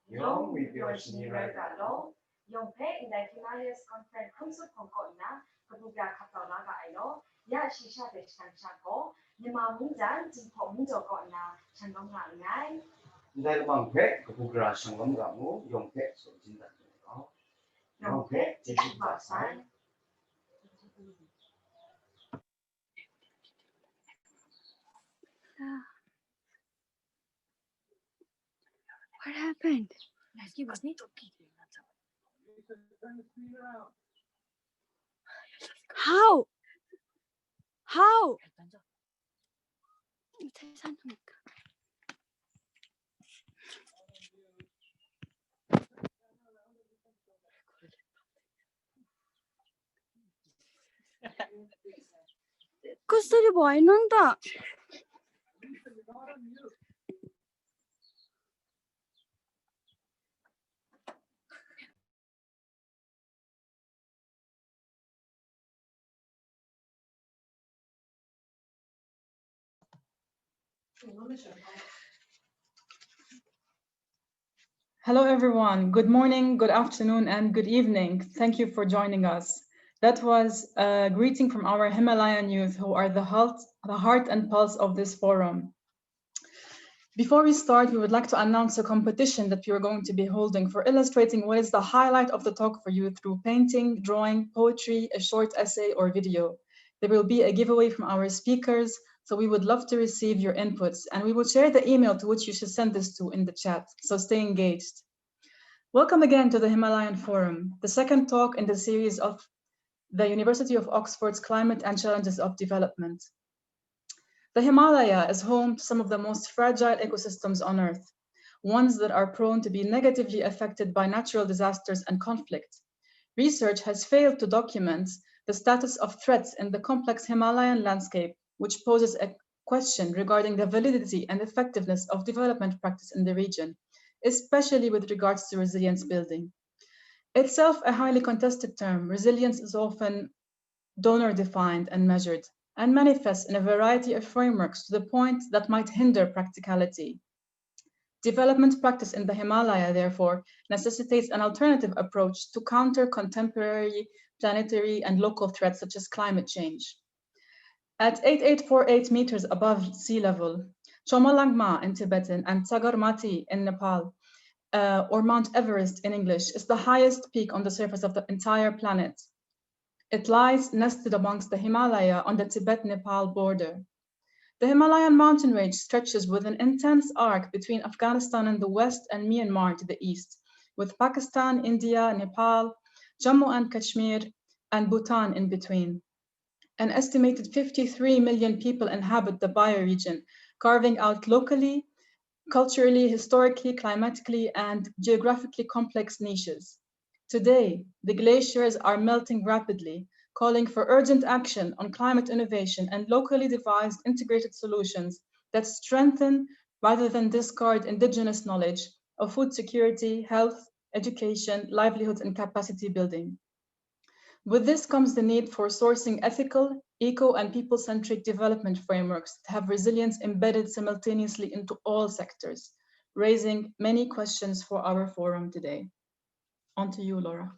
Yung 위비오시니라가로 용패 인다 Himalayas conference kunsu konkoina kabuga katalaga ayo ya shisha de chanchako nima munjan jimpo munjo koina chandomga ngai Dahil bangpe kabuga shangamgamu 용패 소진다네요. 용패 지지바산 What happened? How? How? कसरी भएन नि त Hello, everyone. Good morning, good afternoon, and good evening. Thank you for joining us. That was a greeting from our Himalayan youth who are the heart and pulse of this forum. Before we start, we would like to announce a competition that we are going to be holding for illustrating what is the highlight of the talk for you through painting, drawing, poetry, a short essay, or video. There will be a giveaway from our speakers, so we would love to receive your inputs, and we will share the email to which you should send this to in the chat, so stay engaged. Welcome again to the Himalayan Forum, the second talk in the series of the University of Oxford's Climate and Challenges of Development. The Himalaya is home to some of the most fragile ecosystems on Earth, ones that are prone to be negatively affected by natural disasters and conflict. Research has failed to document the status of threats in the complex Himalayan landscape, which poses a question regarding the validity and effectiveness of development practice in the region, especially with regards to resilience building. Itself a highly contested term, resilience is often donor-defined and measured, and manifests in a variety of frameworks to the point that might hinder practicality. Development practice in the Himalaya, therefore, necessitates an alternative approach to counter contemporary, planetary, and local threats such as climate change. At 8848 meters above sea level, Chomolungma in Tibetan and Sagarmati in Nepal, or Mount Everest in English, is the highest peak on the surface of the entire planet. It lies nested amongst the Himalaya on the Tibet-Nepal border. The Himalayan mountain range stretches with an intense arc between Afghanistan in the west and Myanmar to the east, with Pakistan, India, Nepal, Jammu and Kashmir, and Bhutan in between. An estimated 53 million people inhabit the bioregion, carving out locally, culturally, historically, climatically, and geographically complex niches. Today, the glaciers are melting rapidly, calling for urgent action on climate innovation and locally devised integrated solutions that strengthen rather than discard indigenous knowledge of food security, health, education, livelihoods, and capacity building. With this comes the need for sourcing ethical, eco, and people-centric development frameworks that have resilience embedded simultaneously into all sectors, raising many questions for our forum today. On to you, Laura.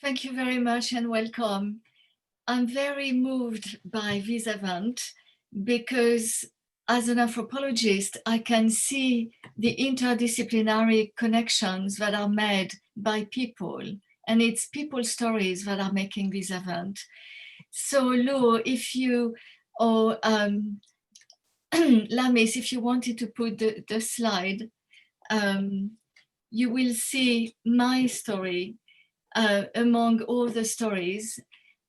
Thank you very much and welcome. I'm very moved by this event because as an anthropologist, I can see the interdisciplinary connections that are made by people, and it's people's stories that are making this event. So Lou, if you, or Lamis, if you wanted to put the slide, you will see my story among all the stories.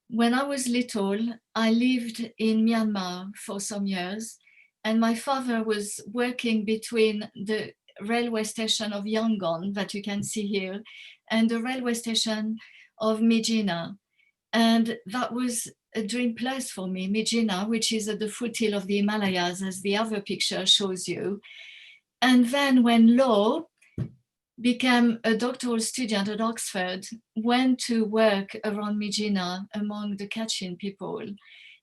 When I was little, I lived in Myanmar for some years, and my father was working between the railway station of Yangon that you can see here and the railway station of Mijina. And that was a dream place for me, Mijina, which is at the foothill of the Himalayas, as the other picture shows you. And then when Lo became a doctoral student at Oxford, went to work around Mijina among the Kachin people,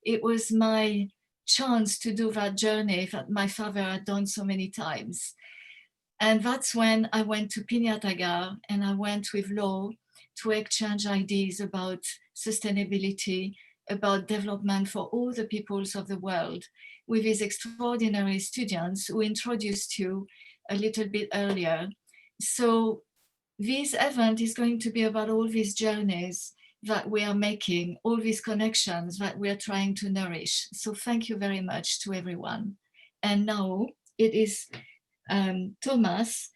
it was my chance to do that journey that my father had done so many times. And that's when I went to Pinyatagar and I went with Law to exchange ideas about sustainability, about development for all the peoples of the world, with these extraordinary students who introduced you a little bit earlier. So this event is going to be about all these journeys that we are making, all these connections that we are trying to nourish. So thank you very much to everyone. And now it is Thomas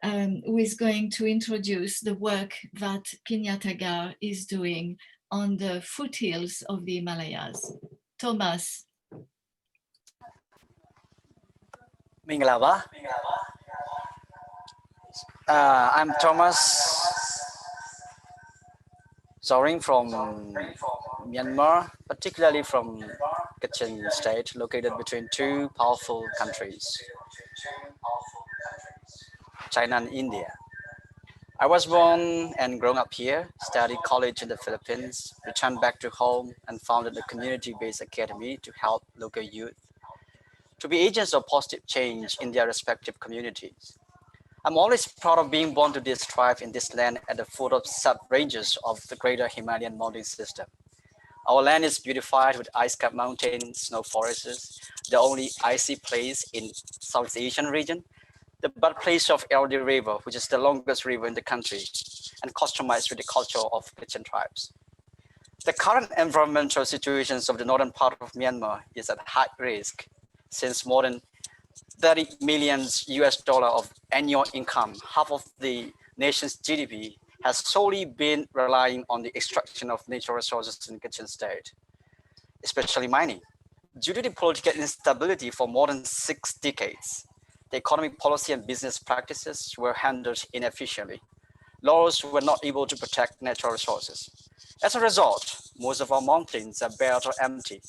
who is going to introduce the work that Pinyatagar is doing on the foothills of the Himalayas. Thomas. Mingalaba. I'm Thomas, soaring from Myanmar, particularly from Kachin state, located between two powerful countries, China and India. I was born and grown up here, studied college in the Philippines, returned back to home and founded a community-based academy to help local youth to be agents of positive change in their respective communities. I'm always proud of being born to this tribe in this land at the foot of sub-ranges of the greater Himalayan mountain system. Our land is beautified with ice-capped mountains, snow forests, the only icy place in Southeast Asian region, the birthplace of LD River, which is the longest river in the country, and customized with the culture of Kachin tribes. The current environmental situations of the northern part of Myanmar is at high risk, since more than 30 million US dollar of annual income, half of the nation's GDP, has solely been relying on the extraction of natural resources in Kachin state, especially mining. Due to the political instability for more than 6 decades, the economic policy and business practices were handled inefficiently. Laws were not able to protect natural resources. As a result, most of our mountains are bare or empty.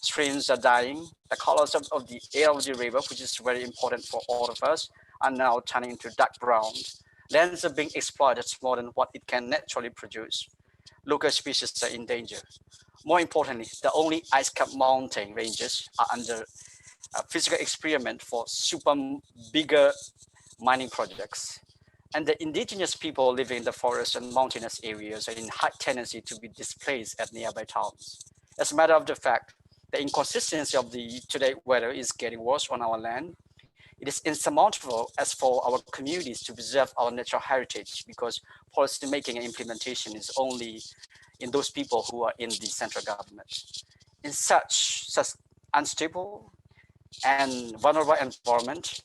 Streams are dying. The colors of the ALD River, which is very important for all of us, are now turning into dark brown. Lands are being exploited more than what it can naturally produce. Local species are in danger. More importantly, the only ice-capped mountain ranges are under a physical experiment for super bigger mining projects. And the indigenous people living in the forest and mountainous areas are in high tendency to be displaced at nearby towns. As a matter of the fact, the inconsistency of the today weather is getting worse on our land. It is insurmountable as for our communities to preserve our natural heritage because policy making and implementation is only in those people who are in the central government. In such unstable and vulnerable environment,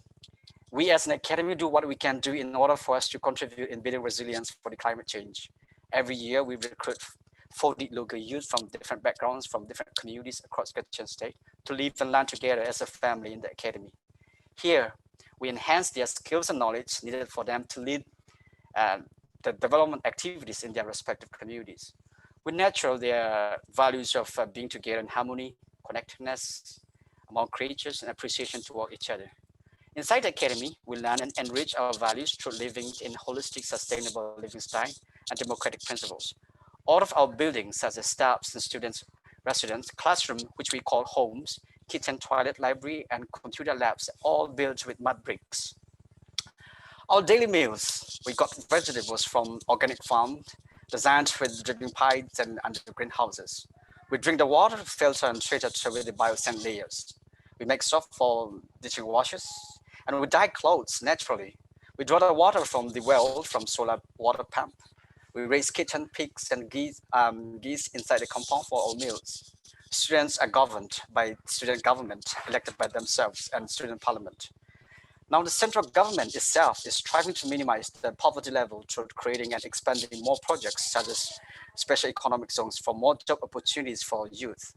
we as an academy do what we can do in order for us to contribute in building resilience for the climate change. Every year we recruit 40 local youth from different backgrounds, from different communities across Kachin state to live and learn together as a family in the academy. Here, we enhance their skills and knowledge needed for them to lead the development activities in their respective communities. We nurture their values of being together in harmony, connectedness among creatures, and appreciation toward each other. Inside the academy, we learn and enrich our values through living in holistic, sustainable living style and democratic principles. All of our buildings, such as staffs and students' residence, classroom, which we call homes, kitchen, toilet, library, and computer labs, all built with mud bricks. Our daily meals, we got vegetables from organic farms, designed with drinking pipes and under greenhouses. We drink the water filtered and treated with the biosand layers. We make soap for dishing washes, and we dye clothes naturally. We draw the water from the well from solar water pump. We raise kitchen pigs and geese inside the compound for our meals. Students are governed by student government elected by themselves and student parliament. Now the central government itself is striving to minimize the poverty level through creating and expanding more projects such as special economic zones for more job opportunities for youth.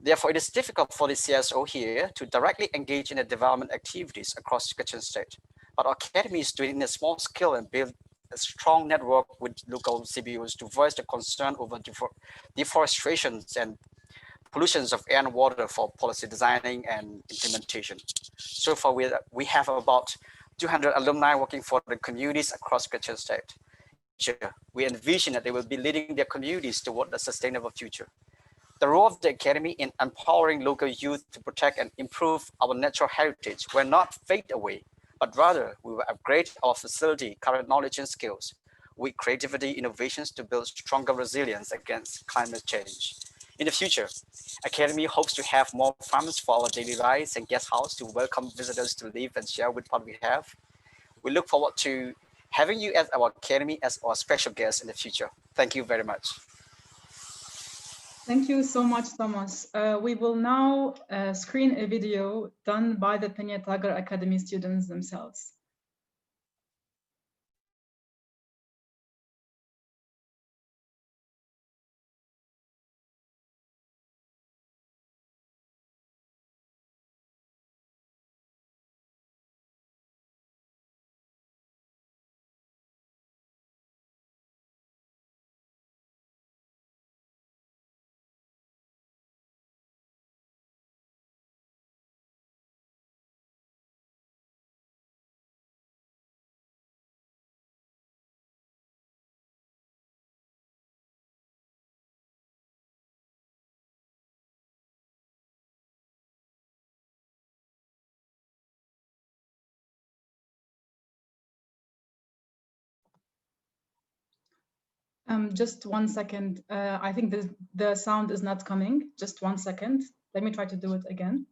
Therefore, it is difficult for the CSO here to directly engage in the development activities across Kachin state. But our academy is doing it in a small scale and build a strong network with local CBOs to voice the concern over deforestation and pollutions of air and water for policy designing and implementation. So far, we have about 200 alumni working for the communities across Kachin state. We envision that they will be leading their communities toward a sustainable future. The role of the academy in empowering local youth to protect and improve our natural heritage will not fade away, but rather we will upgrade our facility, current knowledge and skills with creativity, innovations to build stronger resilience against climate change. In the future, Academy hopes to have more farms for our daily lives and guest house to welcome visitors to live and share with what we have. We look forward to having you at our Academy as our special guest in the future. Thank you very much. Thank you so much, Thomas. We will now screen a video done by the Peña Tagar Academy students themselves. Just 1 second. I think the sound is not coming. Just 1 second. Let me try to do it again.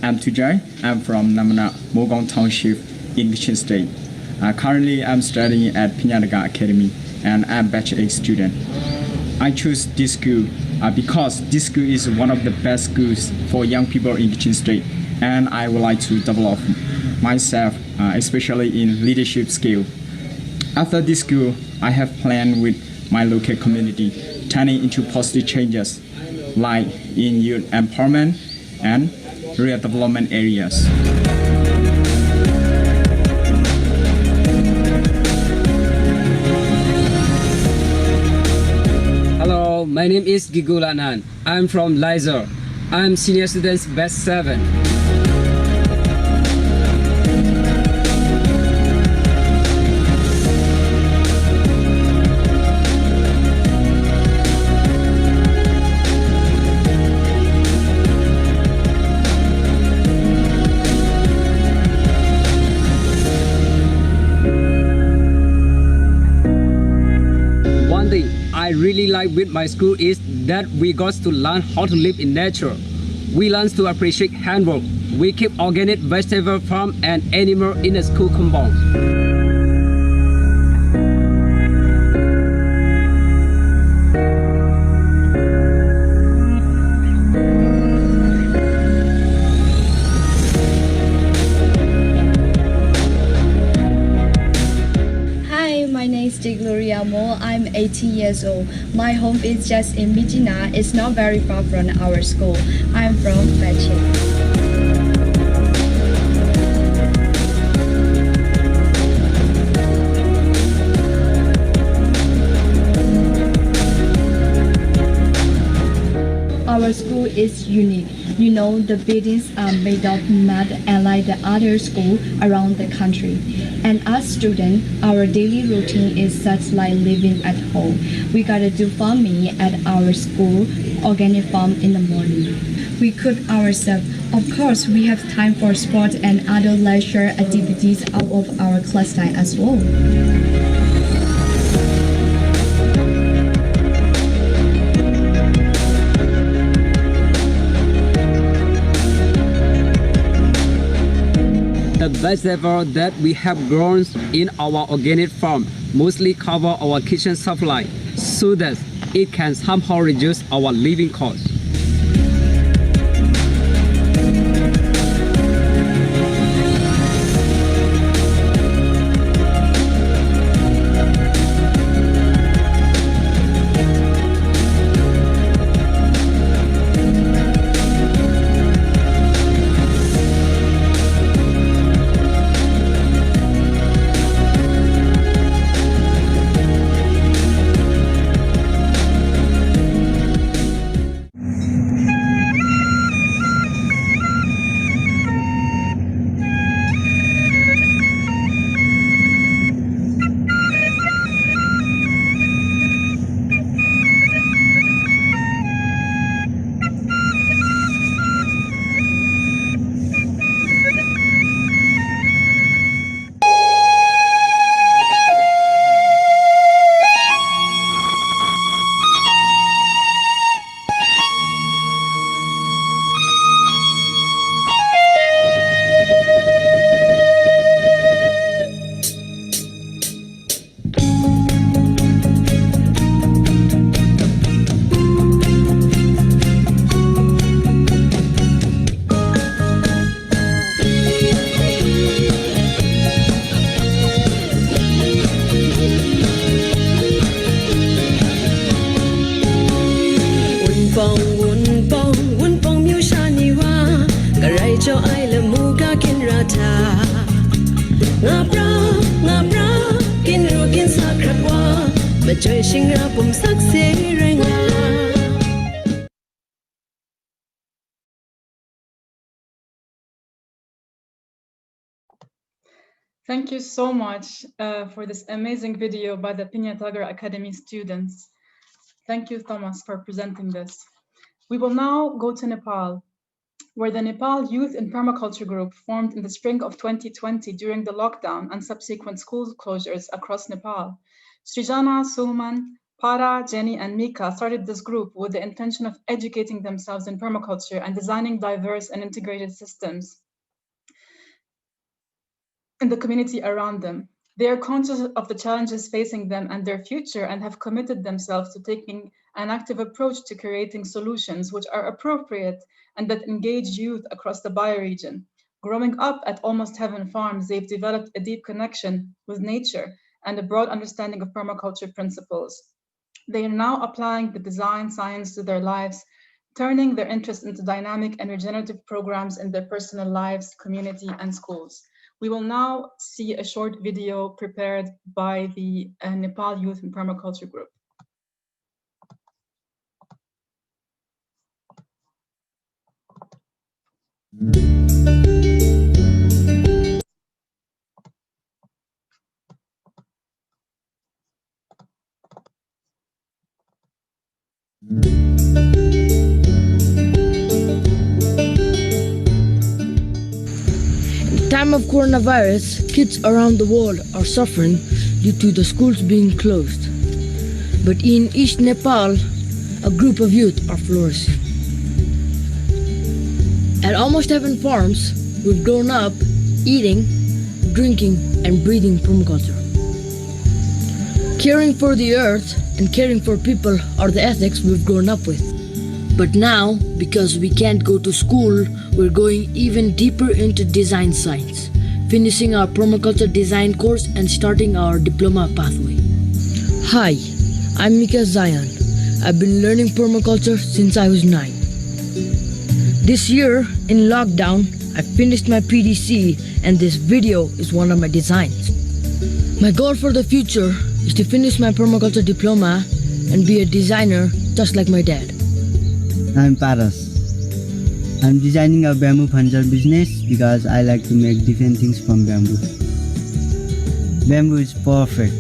I'm Tujai. I'm from Namana, Mogong Township in Kachin State. Currently, I'm studying at Peña Tagar Academy, and I'm a Bachelor student. I chose this school because this school is one of the best schools for young people in Kachin State, and I would like to develop myself, especially in leadership skill. After this school, I have planned with my local community, turning into positive changes, like in youth empowerment and rural development areas. Hello, my name is Gigulanan. I'm from Lizer. I'm senior students batch 7. I really like with my school is that we got to learn how to live in nature. We learn to appreciate handwork. We keep organic vegetable farm and animal in a school compound. I'm 18 years old. My home is just in Mijina. It's not very far from our school. I'm from Bachin. Our school is unique. You know, the buildings are made of mud unlike the other schools around the country. And as students, our daily routine is such like living at home. We gotta do farming at our school, organic farm in the morning. we cook ourselves. Of course, we have time for sport and other leisure activities out of our class time as well. The vegetable that we have grown in our organic farm mostly cover our kitchen supply so that it can somehow reduce our living costs. Thank you so much for this amazing video by the Pinya Tagar Academy students. Thank you, Thomas, for presenting this. We will now go to Nepal, where the Nepal Youth in Permaculture Group formed in the spring of 2020 during the lockdown and subsequent school closures across Nepal. Srijana, Sulman, Para, Jenny, and Mika started this group with the intention of educating themselves in permaculture and designing diverse and integrated systems in the community around them. They are conscious of the challenges facing them and their future and have committed themselves to taking an active approach to creating solutions which are appropriate and that engage youth across the bioregion. Growing up at Almost Heaven Farms, they've developed a deep connection with nature and a broad understanding of permaculture principles. They are now applying the design science to their lives, turning their interest into dynamic and regenerative programs in their personal lives, community, and schools. We will now see a short video prepared by the Nepal Youth in Permaculture Group. Time of coronavirus, kids around the world are suffering due to the schools being closed. But in East Nepal, a group of youth are flourishing. At Almost Heaven Farms, we've grown up eating, drinking, and breathing permaculture. Caring for the earth and caring for people are the ethics we've grown up with. But now, because we can't go to school, we're going even deeper into design science, finishing our permaculture design course and starting our diploma pathway. Hi, I'm Mika Zion. I've been learning permaculture since I was 9. This year, in lockdown, I finished my PDC and this video is one of my designs. My goal for the future is to finish my permaculture diploma and be a designer just like my dad. I'm Paras. I'm designing a bamboo furniture business because I like to make different things from bamboo. Bamboo is perfect.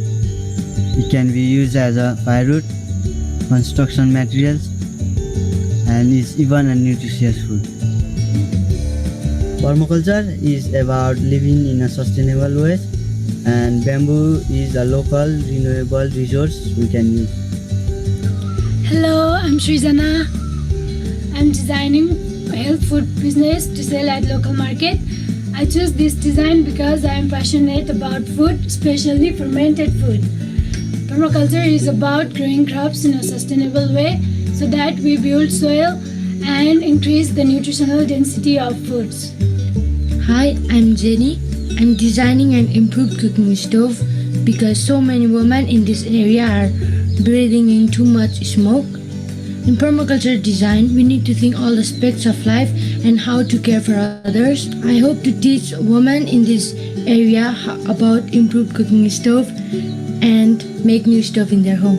It can be used as a firewood, construction materials, and is even a nutritious food. Permaculture is about living in a sustainable way, and bamboo is a local renewable resource we can use. Hello, I'm Srijana. I'm designing a health food business to sell at local market. I chose this design because I am passionate about food, especially fermented food. Permaculture is about growing crops in a sustainable way so that we build soil and increase the nutritional density of foods. Hi, I'm Jenny. I'm designing an improved cooking stove because so many women in this area are breathing in too much smoke. In permaculture design, we need to think all aspects of life and how to care for others. I hope to teach women in this area about improved cooking stove and make new stuff in their home.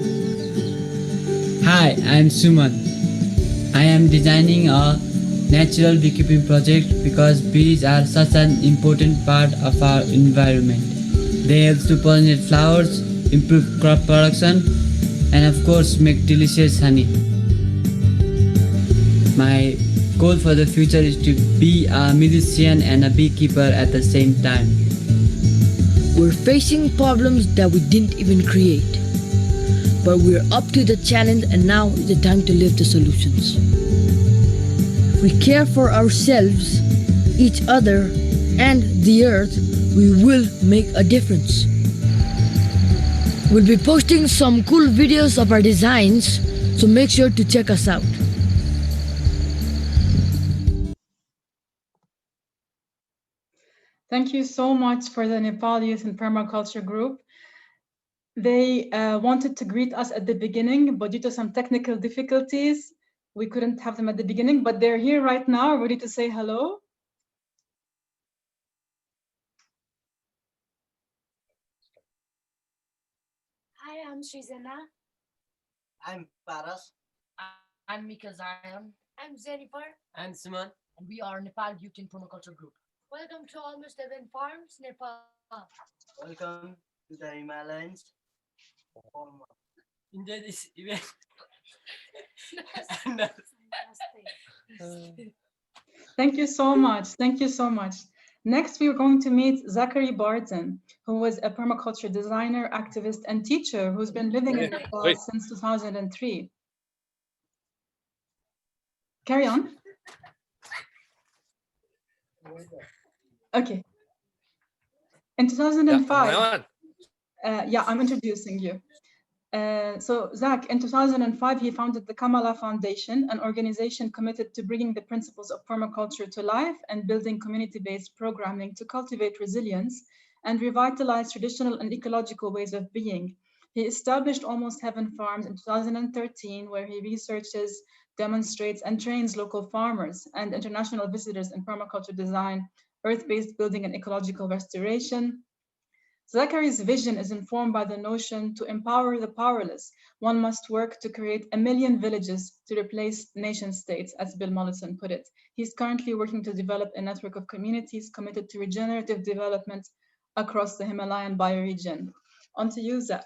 Hi, I'm Suman. I am designing a natural beekeeping project because bees are such an important part of our environment. They help to pollinate flowers, improve crop production, and of course make delicious honey. My goal for the future is to be a musician and a beekeeper at the same time. We're facing problems that we didn't even create. But we're up to the challenge, and now is the time to live the solutions. If we care for ourselves, each other, and the earth, we will make a difference. We'll be posting some cool videos of our designs, so make sure to check us out. Thank you so much for the Nepal Youth in Permaculture group. They wanted to greet us at the beginning, but due to some technical difficulties, we couldn't have them at the beginning, but they're here right now, ready to say hello. Hi, I'm Srijana. I'm Paras. I'm Mika Zion. I'm Jennifer. I'm Suman. And we are Nepal Youth in Permaculture Group. Welcome to Almost Heaven Farms, Nepal. Welcome to the Himalayans. Enjoy this event. Thank you so much. Thank you so much. Next, we are going to meet Zachary Barton, who was a permaculture designer, activist, and teacher who's been living in Nepal since 2003. Carry on. Okay. In 2005, I'm introducing you. So Zach, in 2005, he founded the Kamala Foundation, an organization committed to bringing the principles of permaculture to life and building community-based programming to cultivate resilience and revitalize traditional and ecological ways of being. He established Almost Heaven Farms in 2013, where he researches, demonstrates, and trains local farmers and international visitors in permaculture design, earth-based building, and ecological restoration. Zachary's vision is informed by the notion to empower the powerless. One must work to create 1 million villages to replace nation states, as Bill Mollison put it. He's currently working to develop a network of communities committed to regenerative development across the Himalayan bioregion. On to you, Zach.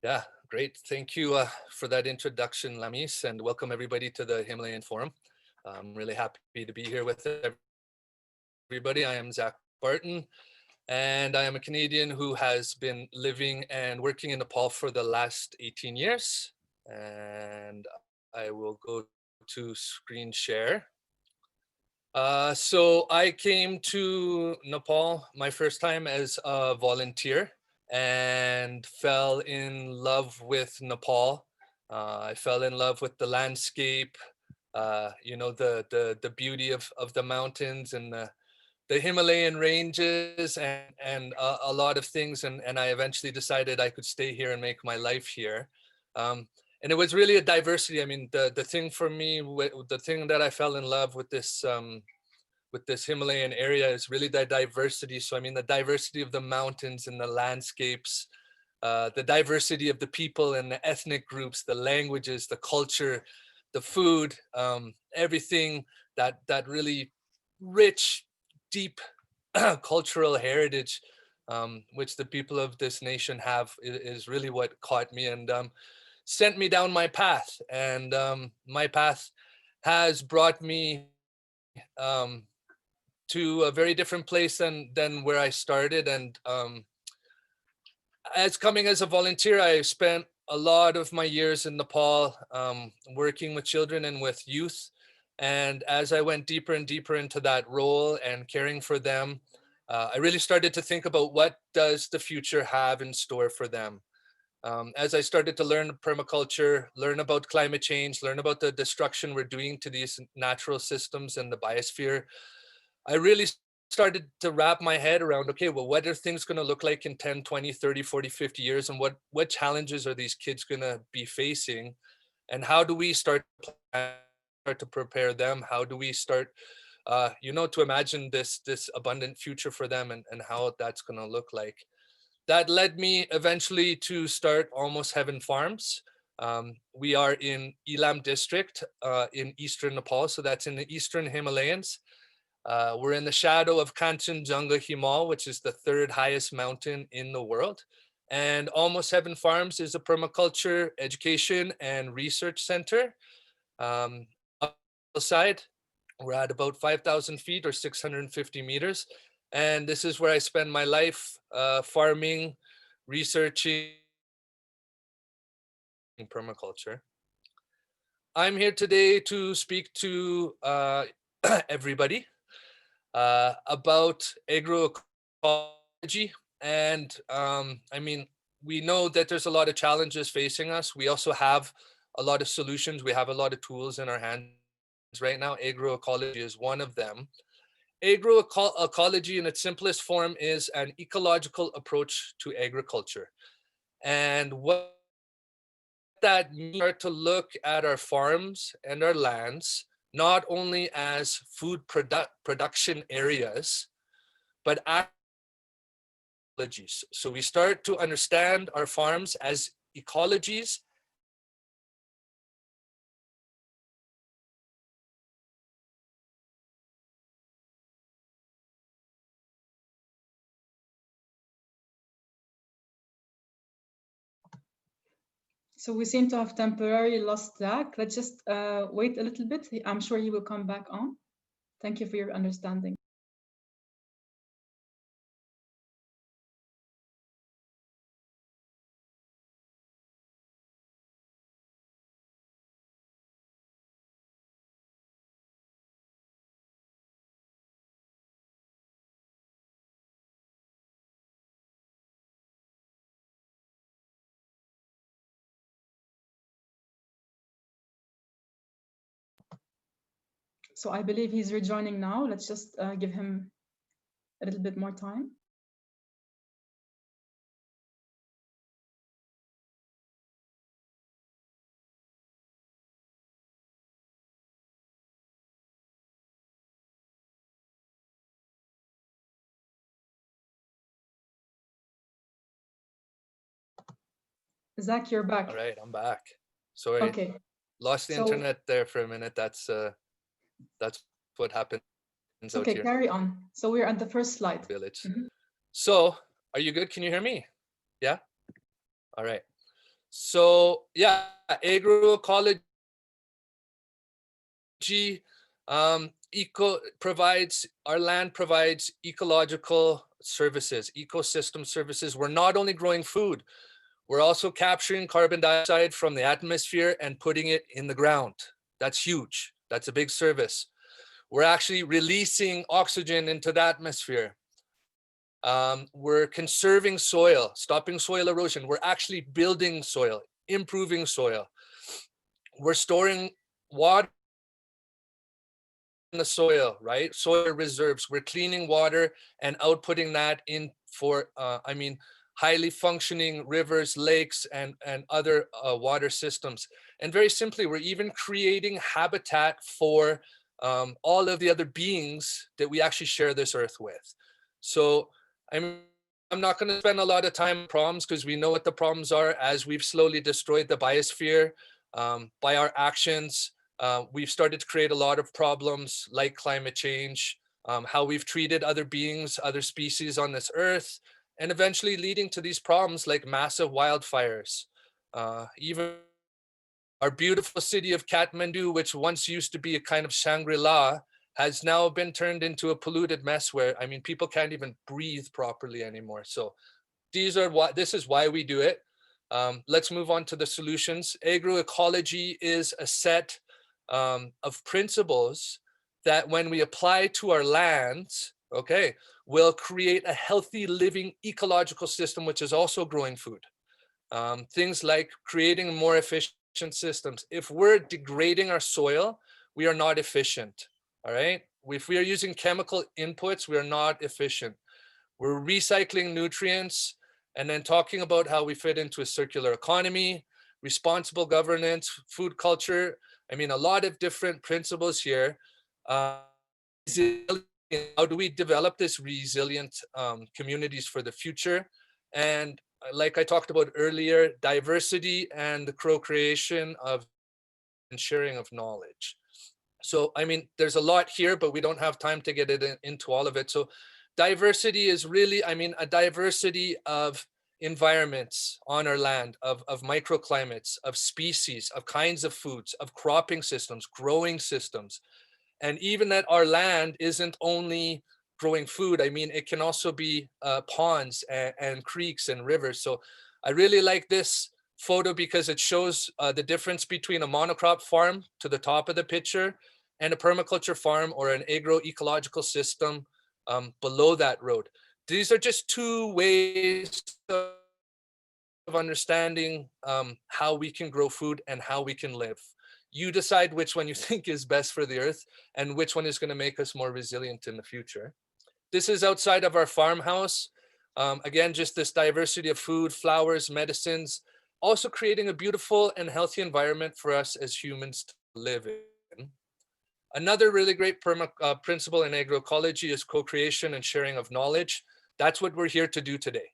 Yeah, great. Thank you for that introduction, Lamis, and welcome everybody to the Himalayan Forum. I'm really happy to be here with everybody. I am Zach Barton, and I am a Canadian who has been living and working in Nepal for the last 18 years. And I will go to screen share. So I came to Nepal my first time as a volunteer and fell in love with Nepal. I fell in love with the landscape, you know, the beauty of the mountains and the Himalayan ranges and a lot of things. And I eventually decided I could stay here and make my life here. And it was really a diversity. I mean, the thing for me, the thing that I fell in love with this Himalayan area is really the diversity. So I mean, the diversity of the mountains and the landscapes, the diversity of the people and the ethnic groups, the languages, the culture, the food, everything that really rich, deep cultural heritage which the people of this nation have, is really what caught me and sent me down my path. And my path has brought me to a very different place than where I started. And as coming as a volunteer, I spent a lot of my years in Nepal working with children and with youth. And as I went deeper and deeper into that role and caring for them, I really started to think about what does the future have in store for them. As I started to learn permaculture, learn about climate change, learn about the destruction we're doing to these natural systems and the biosphere, I really started to wrap my head around, okay, well, what are things going to look like in 10, 20, 30, 40, 50 years? And what challenges are these kids going to be facing? And how do we start to prepare them? How do we start, to imagine this abundant future for them and how that's going to look like? That led me eventually to start Almost Heaven Farms. We are in Elam district in eastern Nepal, so that's in the eastern Himalayans. We're in the shadow of Kanchenjunga Himal, which is the third highest mountain in the world. And Almost Heaven Farms is a permaculture education and research center. Up the side, we're at about 5,000 feet or 650 meters. And this is where I spend my life farming, researching permaculture. I'm here today to speak to everybody about agroecology. And we know that there's a lot of challenges facing us. We also have a lot of solutions. We have a lot of tools in our hands right now. Agroecology is one of them. Agroecology in its simplest form is an ecological approach to agriculture. And what that means is to look at our farms and our lands not only as food production areas, but ecologies. So we start to understand our farms as ecologies. So we seem to have temporarily lost Zach. Let's just wait a little bit. I'm sure he will come back on. Thank you for your understanding. So I believe he's rejoining now. Let's just give him a little bit more time. Zach, you're back. All right, I'm back. Sorry. Okay. Lost the internet there for a minute. That's what happens. Okay, here. Carry on. So we're at the first slide. Village. So are you good? Can you hear me? Yeah? All right. So yeah, agroecology our land provides ecological services, ecosystem services. We're not only growing food, we're also capturing carbon dioxide from the atmosphere and putting it in the ground. That's huge. That's a big service. We're actually releasing oxygen into the atmosphere. We're conserving soil, stopping soil erosion. We're actually building soil, improving soil. We're storing water in the soil, right? Soil reserves. We're cleaning water and outputting that in for, highly functioning rivers, lakes, and other water systems. And very simply, we're even creating habitat for all of the other beings that we actually share this earth with. So I'm not going to spend a lot of time on problems because we know what the problems are as we've slowly destroyed the biosphere by our actions. We've started to create a lot of problems like climate change, how we've treated other beings, other species on this earth, and eventually leading to these problems like massive wildfires. Even our beautiful city of Kathmandu, which once used to be a kind of Shangri-La, has now been turned into a polluted mess where, I mean, people can't even breathe properly anymore. So this is why we do it. Let's move on to the solutions. Agroecology is a set of principles that when we apply to our lands, okay, will create a healthy living ecological system, which is also growing food. Things like creating more efficient systems. If we're degrading our soil, we are not efficient, all right? If we are using chemical inputs, we are not efficient. We're recycling nutrients and then talking about how we fit into a circular economy, responsible governance, food culture. I mean, a lot of different principles here. How do we develop this resilient communities for the future? And like I talked about earlier, diversity and the co-creation of and sharing of knowledge. So, I mean, there's a lot here, but we don't have time to get into all of it. So diversity is really, I mean, a diversity of environments on our land, of microclimates, of species, of kinds of foods, of cropping systems, growing systems. And even that our land isn't only growing food. I mean, it can also be ponds and creeks and rivers. So I really like this photo because it shows the difference between a monocrop farm to the top of the picture and a permaculture farm or an agroecological system below that road. These are just two ways of understanding how we can grow food and how we can live. You decide which one you think is best for the earth and which one is going to make us more resilient in the future. This is outside of our farmhouse. Again, just this diversity of food, flowers, medicines, also creating a beautiful and healthy environment for us as humans to live in. Another really great principle in agroecology is co-creation and sharing of knowledge. That's what we're here to do today.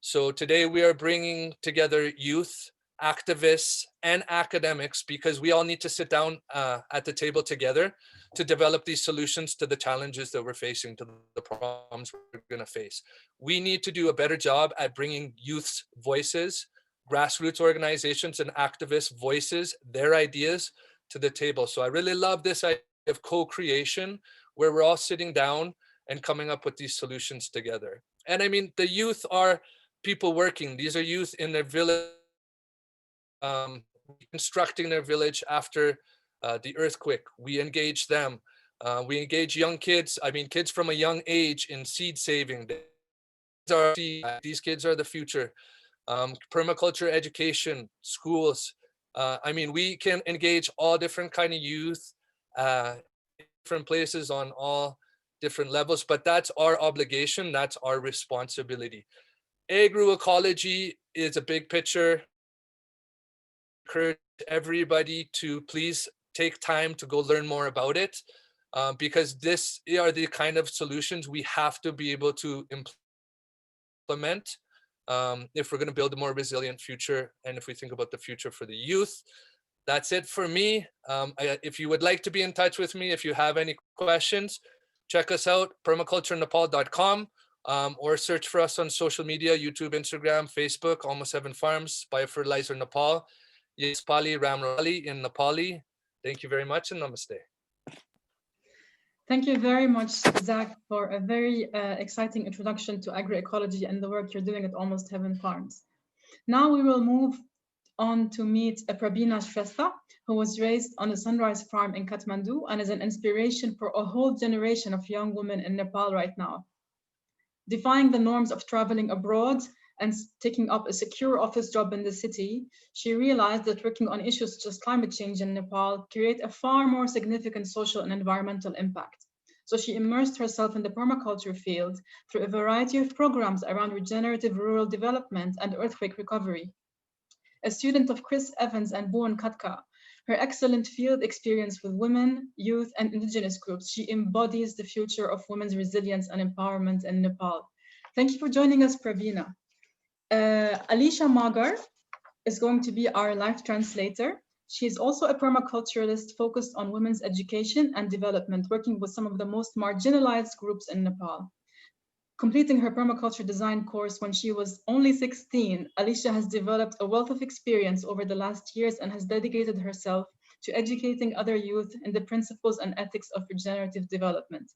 So today we are bringing together youth, activists, and academics because we all need to sit down at the table together to develop these solutions to the challenges that we're facing, to the problems we're going to face. We need to do a better job at bringing youth's voices, grassroots organizations and activists' voices, their ideas to the table. So I really love this idea of co-creation where we're all sitting down and coming up with these solutions together. And I mean, the youth are people working. These are youth in their village, reconstructing their village after the earthquake. We engage them. We engage young kids. I mean, kids from a young age in seed saving. These kids are the future. Permaculture education, schools. I mean, we can engage all different kind of youth, different places on all different levels, but that's our obligation. That's our responsibility. Agroecology is a big picture. Encourage everybody to please take time to go learn more about it because this are the kind of solutions we have to be able to implement if we're going to build a more resilient future and if we think about the future for the youth. That's it for me. If you would like to be in touch with me, if you have any questions, check us out, permaculturenepal.com, or search for us on social media, YouTube, Instagram, Facebook, Almost 7 Farms, Biofertilizer Nepal, Yes Pali Ramrali in Nepali. Thank you very much and namaste. Thank you very much, Zach, for a very exciting introduction to agroecology and the work you're doing at Almost Heaven Farms. Now we will move on to meet Prabina Shrestha, who was raised on a sunrise farm in Kathmandu and is an inspiration for a whole generation of young women in Nepal right now. Defying the norms of traveling abroad and taking up a secure office job in the city, she realized that working on issues such as climate change in Nepal create a far more significant social and environmental impact. So she immersed herself in the permaculture field through a variety of programs around regenerative rural development and earthquake recovery. A student of Chris Evans and Bhuvan Khatka, her excellent field experience with women, youth, and indigenous groups, she embodies the future of women's resilience and empowerment in Nepal. Thank you for joining us, Prabina. Alicia Magar is going to be our live translator. She is also a permaculturalist focused on women's education and development, working with some of the most marginalized groups in Nepal. Completing her permaculture design course when she was only 16, Alicia has developed a wealth of experience over the last years and has dedicated herself to educating other youth in the principles and ethics of regenerative development.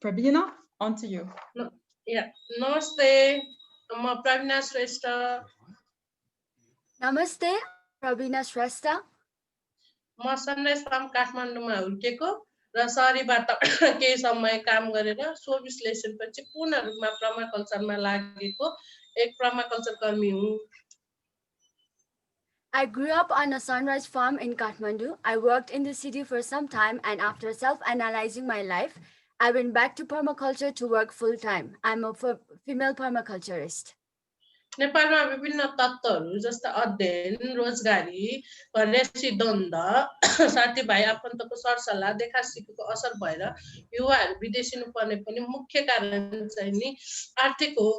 Prabina, on to you. Namaste, I'm Pravina Shrestha. Namaste, Prabina Shrestha. म sunrise farm काठमाडौँमा हुर्केको र सहरीबाट केही समय काम गरेर स्व विश्लेषणपछि पूर्ण रूपमा पर्माकल्चरमा लागेको एक पर्माकल्चर कर्मी हुँ। I grew up on a sunrise farm in Kathmandu. I worked in the city for some time, and after self-analyzing my life, I went back to permaculture to work full-time. I'm a female permaculturist. नेपालमा विभिन्न तत्त्वहरू जस्ता अध्ययन, रोजगारी, घरेसी द्वन्द, साथीभाइ आफन्तको सरसल्लाह देखा सिकेको असर भएर युवाहरू विदेशिनु पर्ने पनि मुख्य कारण चाहिँ नि आर्थिक हो।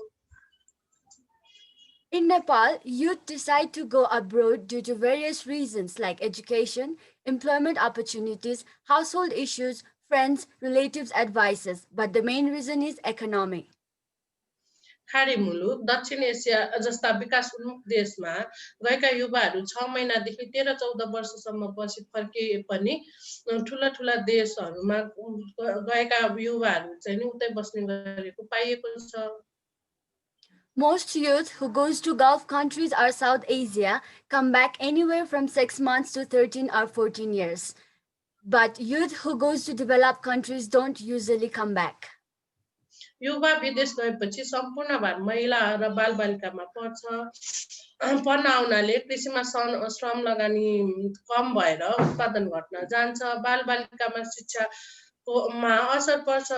In Nepal, youth decide to go abroad due to various reasons like education, employment opportunities, household issues, friends, relatives' advices, but the main reason is economy. खाडी मुलुक दक्षिण एसिया जस्ता विकास उन्मुख देशमा गएका युवाहरू 6 महिनादेखि 13-14 वर्षसम्म पछि फर्किए पनि ठूला ठूला देशहरूमा गएका युवाहरू चाहिँ नि उतै बस्ने गरेको पाइएको छ। Most youth who goes to Gulf countries or South Asia come back anywhere from 6 months to 13 or 14 years. But youth who goes to developed countries don't usually come back. युवा विदेश गएपछि सम्पूर्ण भार महिला र बालबालिकामा पर्छ। पढ्न आउनाले कृषिमा श्रम लगानी कम भएर उत्पादन घट्न जान्छ। बालबालिकामा शिक्षामा असर पर्छ।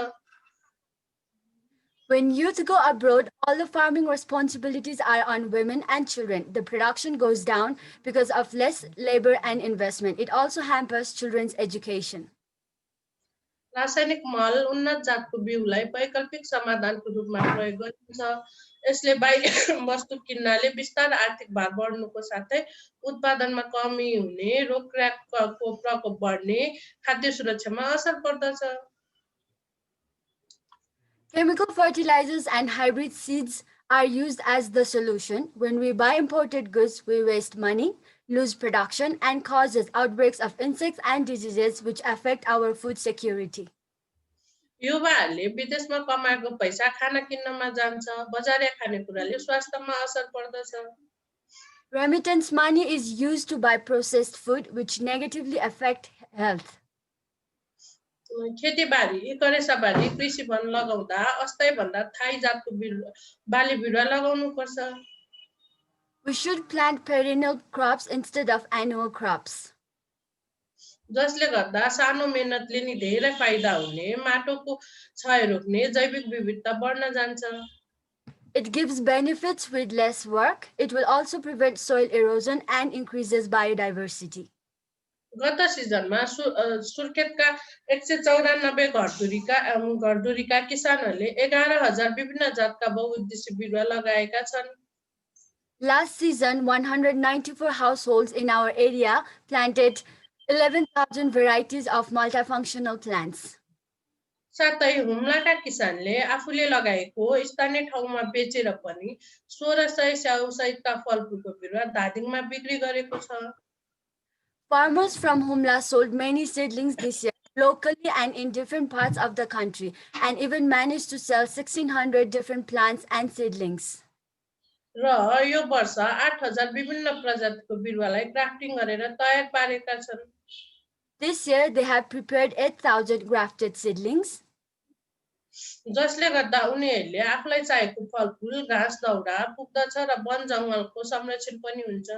When youth go abroad, all the farming responsibilities are on women and children. The production goes down because of less labor and investment. It also hampers children's education. रासायनिक मल उन्नत जातको बिउलाई वैकल्पिक समाधानको रूपमा प्रयोग गरिन्छ। यसले बाहिर वस्तु किन्नाले विस्तार आर्थिक भार बढ्नुको साथै उत्पादनमा कमी हुने, रोगरागको प्रकोप बढ्ने, खाद्य सुरक्षामा असर पर्दछ। Chemical fertilizers and hybrid seeds are used as the solution. When we buy imported goods, we waste money, lose production, and causes outbreaks of insects and diseases which affect our food security. युवाहरूले विदेशमा कमाएको पैसा खाना किन्नमा जान्छ। बजारिया खानेकुराले स्वास्थ्यमा असर पर्दछ। Remittance money is used to buy processed food which negatively affect health. खेतीबारी करेसाबारी कृषि वन लगाउँदा अस्थायी भन्दा थाई जातको बाली बिरुवा लगाउनु पर्छ। We should plant perennial crops instead of annual crops. जसले गर्दा सानो मेहनतले नि धेरै फाइदा हुने, माटोको क्षय रोक्ने, जैविक विविधता बढ्न जान्छ। It gives benefits with less work. It will also prevent soil erosion and increases biodiversity. गत सिजनमा सुर्खेतका 194 घरधुरीका किसानहरूले 11,000 विभिन्न जातका बहुउद्देश्य बिरुवा लगाएका छन्। Last season, 194 households in our area planted 11,000 varieties of multifunctional plants. साथै हुम्लाका किसानले आफूले लगाएको स्थानीय ठाउँमा बेचेर पनि 1600 स्याउ सहितका फलफुलको बिरुवा धादिङमा बिक्री गरेको छ। Farmers from Humla sold many seedlings this year locally and in different parts of the country, and even managed to sell 1,600 different plants and seedlings. र यो वर्ष 8,000 विभिन्न प्रजातिको बिरुवालाई ग्राफ्टिङ गरेर तयार पारेका छन्। This year they have prepared 8,000 grafted seedlings. जसले गर्दा उनीहरूले आफूलाई चाहिएको फलफुल, घाँस दाउरा पुग्दछ र वन जङ्गलको संरक्षण पनि हुन्छ।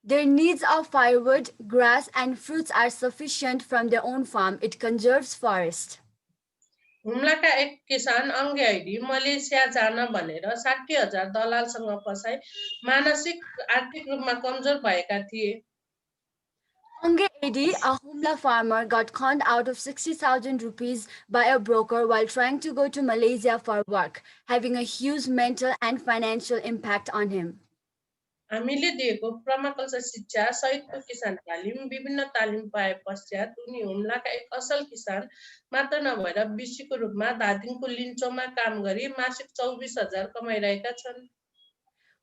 Their needs of firewood, grass, and fruits are sufficient from their own farm. It conserves forest. हुम्लाका एक किसान अङ्गे आइडी मलेसिया जान भनेर 60,000 दलालसँग फसाई मानसिक आर्थिक रूपमा कमजोर भएका थिए। Ange Edi, a Humla farmer, got conned out of 60,000 rupees by a broker while trying to go to Malaysia for work, having a huge mental and financial impact on him. हामीले दिएको पर्माकल्चर शिक्षा सहितको किसान तालिम विभिन्न तालिम पाए पश्चात उनी हुम्लाका एक असल किसान मात्र नभएर बिसीको रूपमा धादिङको लिन्चोमा काम गरी मासिक 24,000 कमाइरहेका छन्।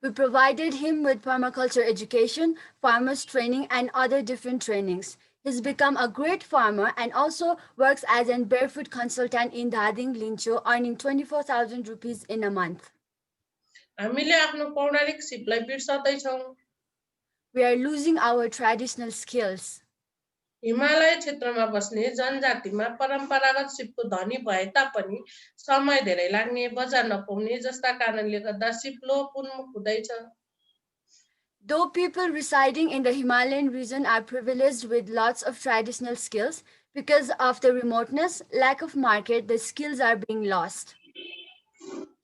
We provided him with permaculture education, farmers training, and other different trainings. He's become a great farmer and also works as a barefoot consultant in Dading Lincho, earning 24,000 rupees in a month. हामीले आफ्नो पौराणिक सिपलाई बिर्सदैछौँ। We are losing our traditional skills. Himalaya क्षेत्रमा बस्ने जनजातिमा परम्परागत सिपको धनी भए तापनि समय धेरै लाग्ने, बजार नपाउने जस्ता कारणले गर्दा सिप लोप उन्मुख हुँदैछ। Though people residing in the Himalayan region are privileged with lots of traditional skills, because of the remoteness, lack of market, the skills are being lost.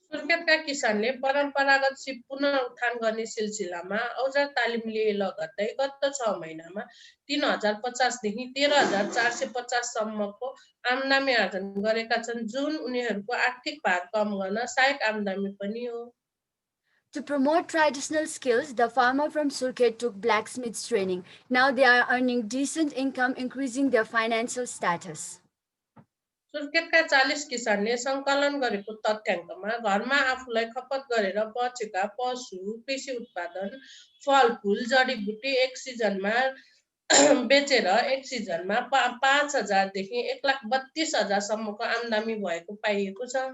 सुर्खेतका किसानले परम्परागत सिप पुनः उत्थान गर्ने सिलसिलामा औजार तालिम लिए लगत्तै गत 6 महिनामा 3,050 देखि 13,450 सम्मको आम्दानी आर्जन गरेका छन्, जुन उनीहरूको आर्थिक भार कम गर्न सहायक आम्दानी पनि हो। To promote traditional skills, the farmer from Surkhet took blacksmith training. Now they are earning decent income, increasing their financial status. सुर्खेतका 40 किसानले सङ्कलन गरेको तथ्याङ्कमा घरमा आफूलाई खपत गरेर बचेका पशु, कृषि उत्पादन, फलफूल, जडीबुटी एक सिजनमा बेचेर एक सिजनमा 5,000 देखि 1,32,000 सम्मको आम्दानी भएको पाइएको छ।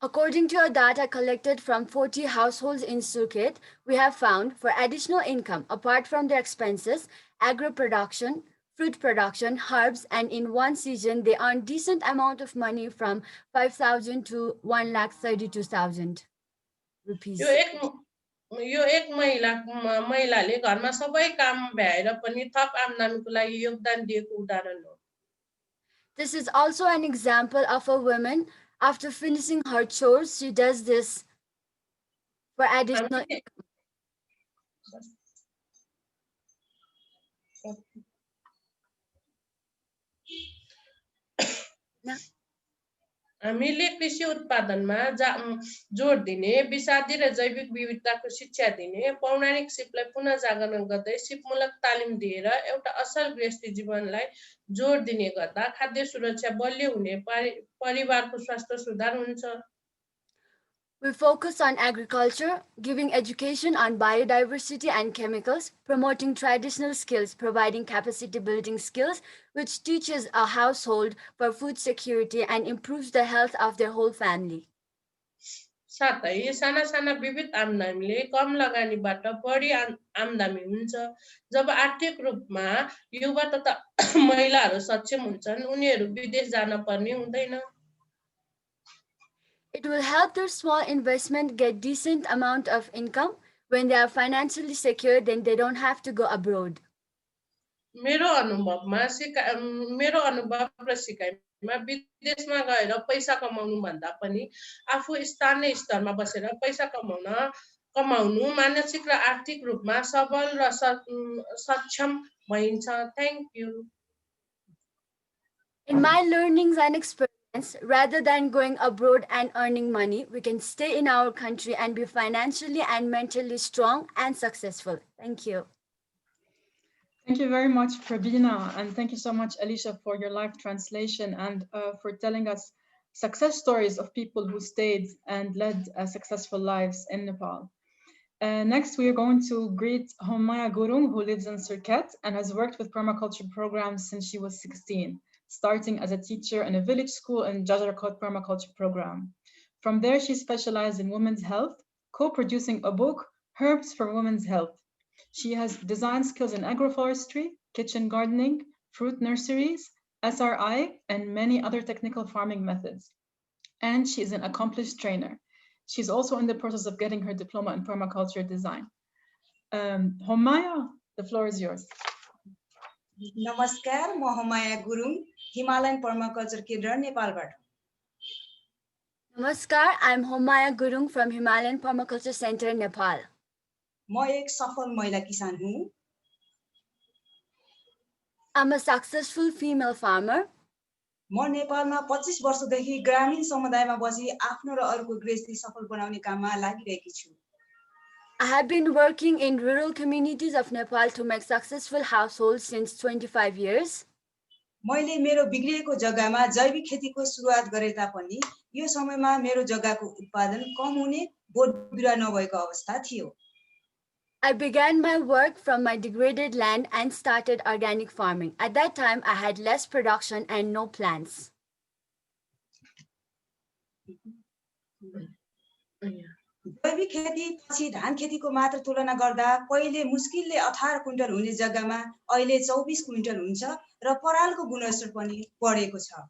According to our data collected from 40 households in Surkhet, we have found for additional income, apart from their expenses, agro production, fruit production, herbs, and in one season, they earn decent amount of money from 5,000 to 1,32,000 rupees. यो एक महिलाले घरमा सबै काम भ्याएर पनि थप आम्दानीको लागि योगदान दिएको उदाहरण हो। This is also an example of a woman, after finishing her chores, she does this for additional income. हामीले कृषि उत्पादनमा जोड दिने, विषादी र जैविक विविधताको शिक्षा दिने, पौराणिक सिपलाई पुनः जागरण गर्दै सिपमूलक तालिम दिएर एउटा असल गृहस्थी जीवनलाई जोड दिने गर्दा खाद्य सुरक्षा बलियो हुने, परिवारको स्वास्थ्य सुधार हुन्छ। We focus on agriculture, giving education on biodiversity and chemicals, promoting traditional skills, providing capacity building skills, which teaches a household for food security and improves the health of their whole family. साथै साना साना विविध आम्दानीले कम लगानीबाट बढी आम्दानी हुन्छ। जब आर्थिक रूपमा युवा तथा महिलाहरू सक्षम हुन्छन्, उनीहरू विदेश जान पर्ने हुँदैन। It will help their small investment get decent amount of income. When they are financially secure, then they don't have to go abroad. मेरो अनुभव र सिकाइमा विदेशमा गएर पैसा कमाउनु भन्दा पनि आफू स्थानीय स्तरमा बसेर पैसा कमाउनु मानसिक र आर्थिक रूपमा सबल र सक्षम भइन्छ। Thank you. In my learnings and experience, rather than going abroad and earning money, we can stay in our country and be financially and mentally strong and successful. Thank you. Thank you very much, Pravina, and thank you so much, Alicia, for your live translation and for telling us success stories of people who stayed and led successful lives in Nepal. Next, we are going to greet Homaya Gurung, who lives in Surkhet and has worked with permaculture programs since she was 16, starting as a teacher in a village school in Jajarkot permaculture program. From there, she specialized in women's health, co-producing a book, Herbs for Women's Health. She has design skills in agroforestry, kitchen gardening, fruit nurseries, SRI, and many other technical farming methods. And she is an accomplished trainer. She's also in the process of getting her diploma in permaculture design. Homaya, the floor is yours. नमस्कार, म होमाया Gurung, Himalayan permaculture केन्द्र नेपालबाट। Namaskar, I'm Homaya Gurung from Himalayan Permaculture Center, Nepal. म एक सफल महिला किसान हुँ। I'm a successful female farmer. म नेपालमा 25 वर्षदेखि ग्रामीण समुदायमा बसी आफ्नो र अरूको गृहस्थी सफल बनाउने काममा लागिरहेकी छु। I have been working in rural communities of Nepal to make successful households since 25 years. मैले मेरो बिग्रिएको जग्गामा जैविक खेतीको सुरुवात गरे तापनि यो समयमा मेरो जग्गाको उत्पादन कम हुने बोट बिरुवा नभएको अवस्था थियो। I began my work from my degraded land and started organic farming. At that time, I had less production and no plants. जैविक खेती पछि धान खेतीको मात्र तुलना गर्दा पहिले मुस्किलले 18 क्विन्टल हुने जग्गामा अहिले 24 क्विन्टल हुन्छ र परालको गुणस्तर पनि बढेको छ।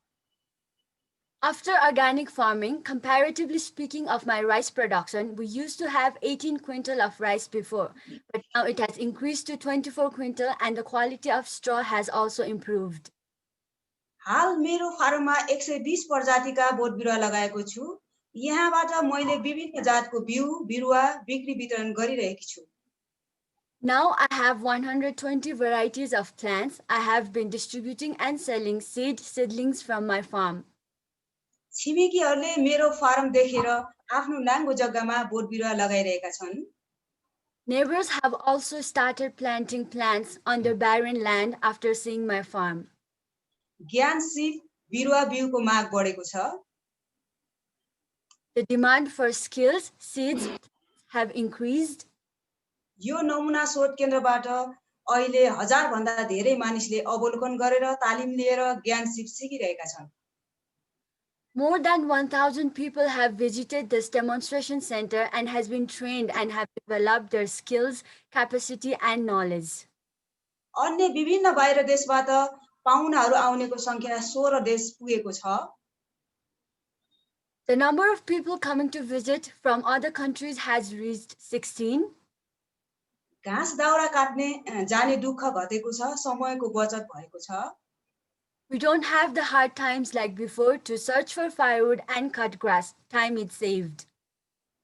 After organic farming, comparatively speaking of my rice production, we used to have 18 quintal of rice before, but now it has increased to 24 quintal and the quality of straw has also improved. हाल मेरो फार्ममा 120 प्रजातिका boat बिरुवा लगाएको छु। यहाँबाट मैले विभिन्न जातको बिउ बिरुवा बिक्री वितरण गरिरहेकी छु। Now I have 120 varieties of plants. I have been distributing and selling seedlings from my farm. छिमेकीहरूले मेरो फार्म देखेर आफ्नो नाङ्गो जग्गामा बोट बिरुवा लगाइरहेका छन्। Neighbors have also started planting plants on their barren land after seeing my farm. ज्ञान SIP बिरुवा बिउको माग बढेको छ। The demand for skills, seeds have increased. यो नमुना शोध केन्द्रबाट अहिले 1000 भन्दा धेरै मानिसले अवलोकन गरेर तालिम लिएर ज्ञान सिप सिकिरहेका छन्। More than 1000 people have visited this demonstration center and has been trained and have developed their skills, capacity and knowledge. अन्य विभिन्न बाहिर देशबाट पाहुनाहरू आउनेको संख्या 16 देश पुगेको छ। The number of people coming to visit from other countries has reached 16. घाँस दाउरा काट्ने जाने दुःख घटेको छ, समयको बचत भएको छ। We don't have the hard times like before to search for firewood and cut grass. Time is saved.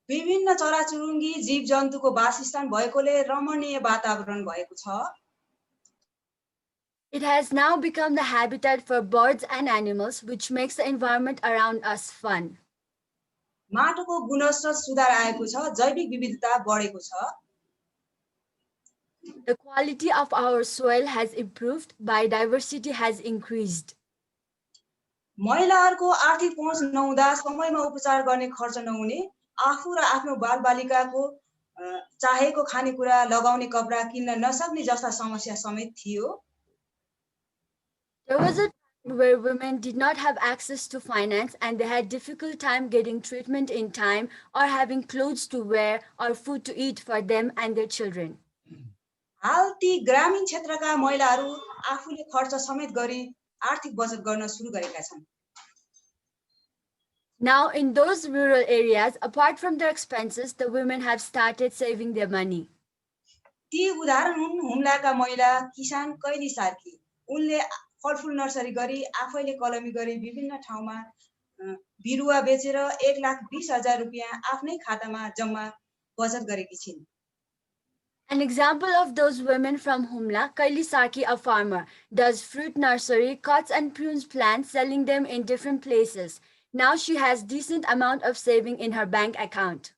विभिन्न चराचुरुङ्गी जीव जन्तुको वासस्थान भएकोले रमणीय वातावरण भएको छ। It has now become the habitat for birds and animals, which makes the environment around us fun. माटोको गुणस्तर सुधार आएको छ, जैविक विविधता बढेको छ। The quality of our soil has improved, biodiversity has increased. महिलाहरूको आर्थिक पहुँच नहुँदा समयमा उपचार गर्ने खर्च नहुने, आफू र आफ्नो बालबालिकाको चाहेको खानेकुरा लगाउने कपडा किन्न नसक्ने जस्ता समस्या समेत थियो। There was a time where women did not have access to finance and they had difficult time getting treatment in time or having clothes to wear or food to eat for them and their children. हाल ती ग्रामीण क्षेत्रका महिलाहरू आफूले खर्च समेत गरी आर्थिक बचत गर्न सुरु गरेका छन्। Now in those rural areas, apart from their expenses, the women have started saving their money. ती उदाहरण हुन् हुम्लाका महिला किसान कैली सार्की। उनले फलफुल नर्सरी गरी आफैले कलमी गरी विभिन्न ठाउँमा बिरुवा बेचेर 1,20,000 रुपैयाँ आफ्नै खातामा जम्मा बचत गरेकी छिन्। An example of those women from Humla, Kaili Saki, a farmer, does fruit nursery, cuts and prunes plants, selling them in different places. Now she has decent amount of saving in her bank account.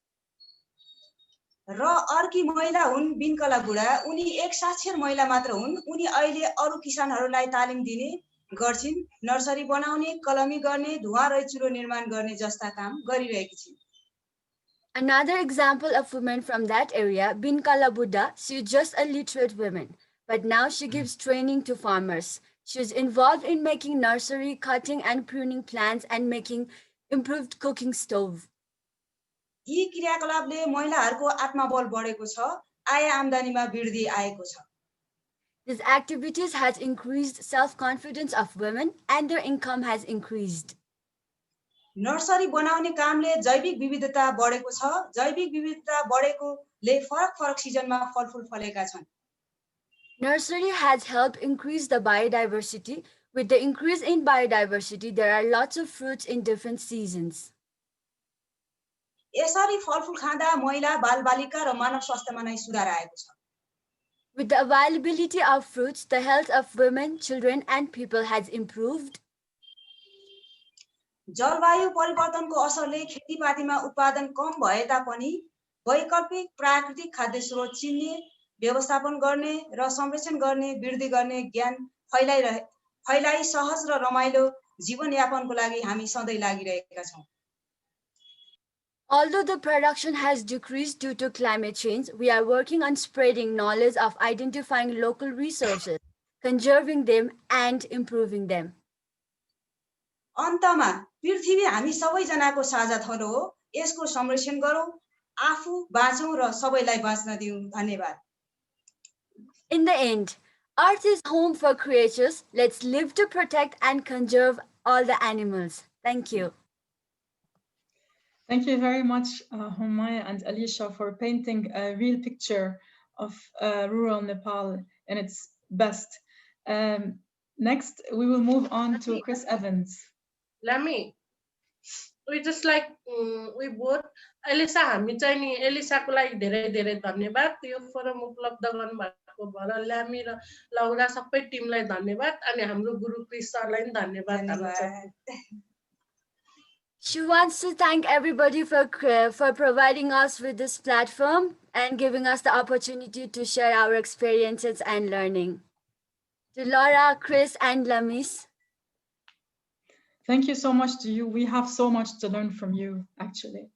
र अर्की महिला हुन् बिनकला बुढा। उनी एक साक्षर महिला मात्र हुन्। उनी अहिले अरु किसानहरूलाई तालिम दिने गर्छिन्, नर्सरी बनाउने, कलमी गर्ने, धुवा रहित चुलो निर्माण गर्ने जस्ता काम गरिरहेकी छिन्। Another example of women from that area, Binkala Buddha, she is just a literate woman, but now she gives training to farmers. She is involved in making nursery, cutting and pruning plants and making improved cooking stove. यी क्रियाकलापले महिलाहरूको आत्मबल बढेको छ, आय आम्दानीमा वृद्धि आएको छ। These activities has increased self-confidence of women and their income has increased. Nursery बनाउने कामले जैविक विविधता बढेको छ। जैविक विविधता बढेकोले फरक-फरक सिजनमा फलफुल फलेका छन्। Nursery has helped increase the biodiversity. With the increase in biodiversity, there are lots of fruits in different seasons. यसरी फलफुल खाँदा महिला, बालबालिका र मानव स्वास्थ्यमा नै सुधार आएको छ। With the availability of fruits, the health of women, children and people has improved. जलवायु परिवर्तनको असरले खेतीपातीमा उत्पादन कम भए तापनि वैकल्पिक प्राकृतिक खाद्य स्रोत चिन्ने, व्यवस्थापन गर्ने र संरक्षण गर्ने, वृद्धि गर्ने ज्ञान फैलाई सहज र रमाइलो जीवनयापनको लागि हामी सधैँ लागिरहेका छौं। Although the production has decreased due to climate change, we are working on spreading knowledge of identifying local resources, conserving them, and improving them. अन्तमा पृथ्वी हामी सबैजनाको साझा थलो हो। यसको संरक्षण गरौँ, आफू बाँचौँ र सबैलाई बाँच्न दिउँ। धन्यवाद। In the end, Earth is home for creatures. Let's live to protect and conserve all the animals. Thank you. Thank you very much, Humaya and Alicia, for painting a real picture of rural Nepal in its best. Next, we will move on to Chris Evans. Lami, we just like we both Alicia हामी चाहिँ नि एलिसाको लागि धेरै धेरै धन्यवाद। यो forum उपलब्ध गर्नुभएको भएर ल्यामी र लौरा सबै टिमलाई धन्यवाद अनि हाम्रो गुरु क्रिस सरलाई पनि धन्यवाद। She wants to thank everybody for providing us with this platform and giving us the opportunity to share our experiences and learning. To Laura, Chris, and Lamis. Thank you so much to you. We have so much to learn from you, actually.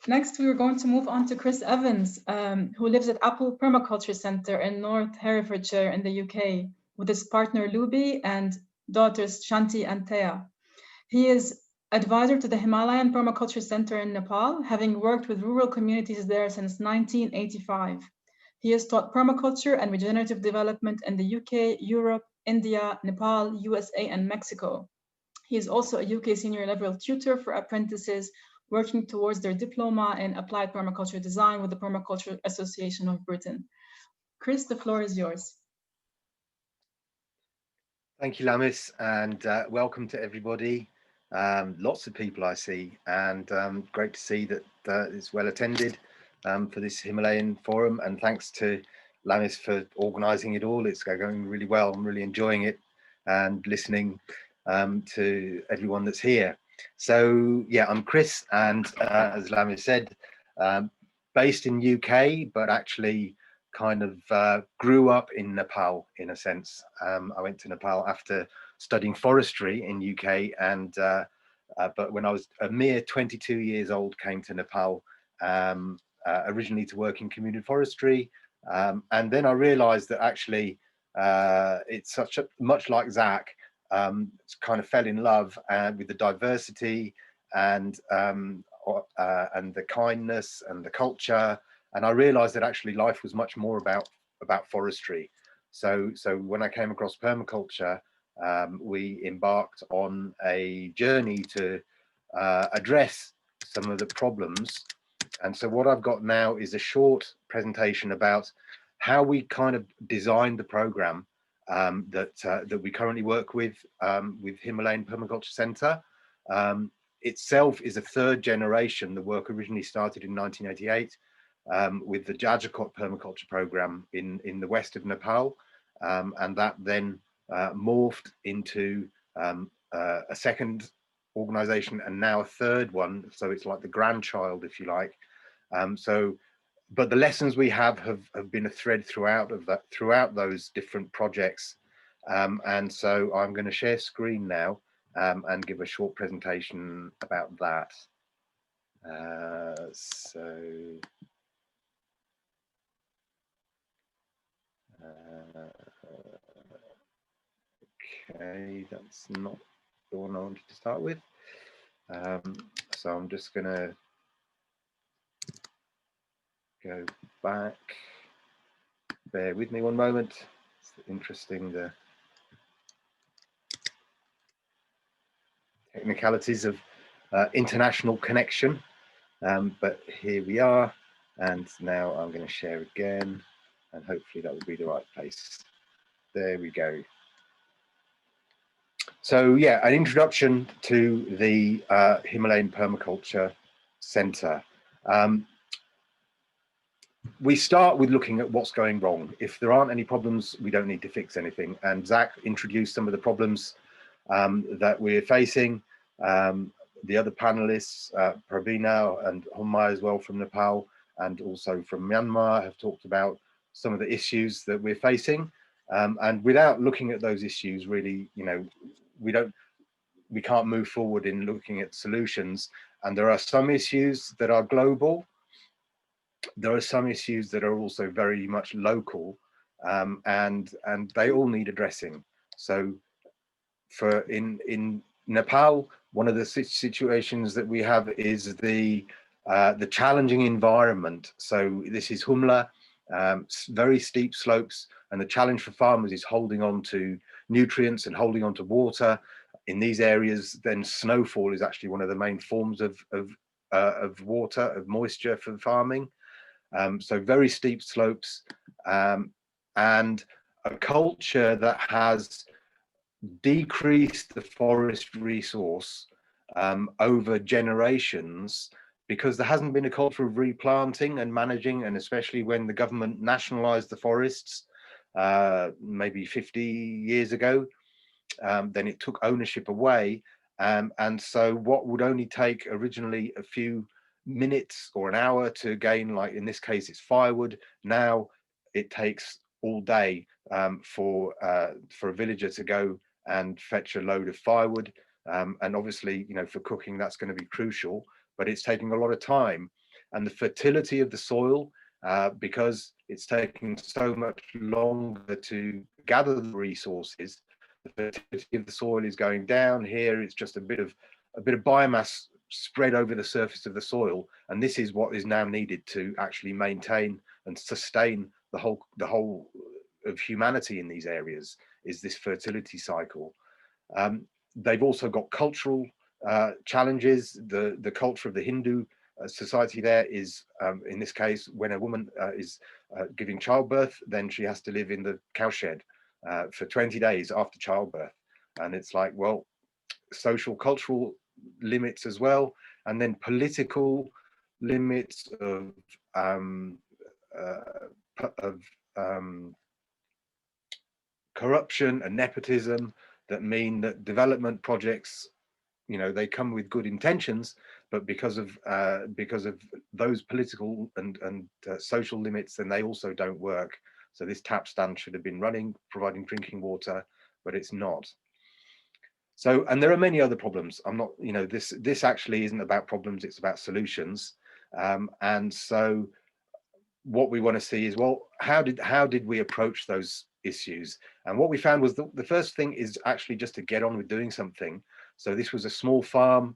Next, we are going to move on to Chris Evans, who lives at Apple Permaculture Centre in North Herefordshire in the UK with his partner Luby and daughters Shanti and Thea. He is advisor to the Himalayan Permaculture Centre in Nepal, having worked with rural communities there since 1985. He has taught permaculture and regenerative development in the UK, Europe, India, Nepal, USA, and Mexico. He is also a UK senior level tutor for apprentices working towards their diploma in applied permaculture design with the Permaculture Association of Britain. Chris, the floor is yours. Thank you, Lamis, and welcome to everybody. Lots of people I see, and great to see that it's well attended for this Himalayan Forum, and thanks to Lamis for organising it all. It's going really well. I'm really enjoying it and listening to everyone that's here. So yeah, I'm Chris, and as Lamis said, based in UK, but actually kind of grew up in Nepal in a sense. I went to Nepal after studying forestry in UK, and but when I was a mere 22 years old, came to Nepal originally to work in community forestry, and then I realized that actually it's much like Zach, kind of fell in love with the diversity and the kindness and the culture, and I realized that actually life was much more about forestry. So when I came across permaculture, we embarked on a journey to address some of the problems. And so what I've got now is a short presentation about how we kind of designed the program that we currently work with Himalayan Permaculture Centre. Itself is a third generation. The work originally started in 1988 with the Jajakot permaculture program in the west of Nepal, and that then morphed into a second organization and now a third one. So it's like the grandchild, if you like. But the lessons we have been a thread throughout those different projects. And so I'm going to share screen now and give a short presentation about that. Okay, that's not the one I wanted to start with. So I'm just going to go back. Bear with me one moment. It's interesting, the technicalities of international connection. But here we are, and now I'm going to share again, and hopefully that will be the right place. There we go. So yeah, an introduction to the Himalayan Permaculture Centre. We start with looking at what's going wrong. If there aren't any problems, we don't need to fix anything. And Zach introduced some of the problems that we're facing. the other panelists, Pravina and Humma as well from Nepal, and also from Myanmar, have talked about some of the issues that we're facing. And without looking at those issues, really, you know, we can't move forward in looking at solutions. And there are some issues that are global. There are some issues that are also very much local, and they all need addressing. So in Nepal, one of the situations that we have is the challenging environment. So this is Humla, very steep slopes, and the challenge for farmers is holding on to nutrients and holding on to water. In these areas, then snowfall is actually one of the main forms of water, of moisture for farming. So very steep slopes, and a culture that has decreased the forest resource over generations, because there hasn't been a culture of replanting and managing, and especially when the government nationalized the forests maybe 50 years ago, then it took ownership away, and so what would only take originally a few minutes or an hour to gain, like in this case it's firewood, now it takes all day for a villager to go and fetch a load of firewood, and obviously, you know, for cooking that's going to be crucial, but it's taking a lot of time. And the fertility of the soil, because it's taking so much longer to gather the resources, the fertility of the soil is going down. Here it's just a bit of biomass spread over the surface of the soil, and this is what is now needed to actually maintain and sustain the whole of humanity in these areas, is this fertility cycle. They've also got cultural challenges. The culture of the Hindu society there is, in this case, when a woman is giving childbirth, then she has to live in the cowshed for 20 days after childbirth. And it's like, well, social, cultural limits as well, and then political limits of corruption and nepotism, that mean that development projects, you know, they come with good intentions, but because of those political and social limits, then they also don't work. So this tap stand should have been running, providing drinking water, but it's not. So, and there are many other problems. I'm not, you know, this actually isn't about problems, it's about solutions. And so what we want to see is, well, how did we approach those issues? And what we found was the first thing is actually just to get on with doing something. So this was a small farm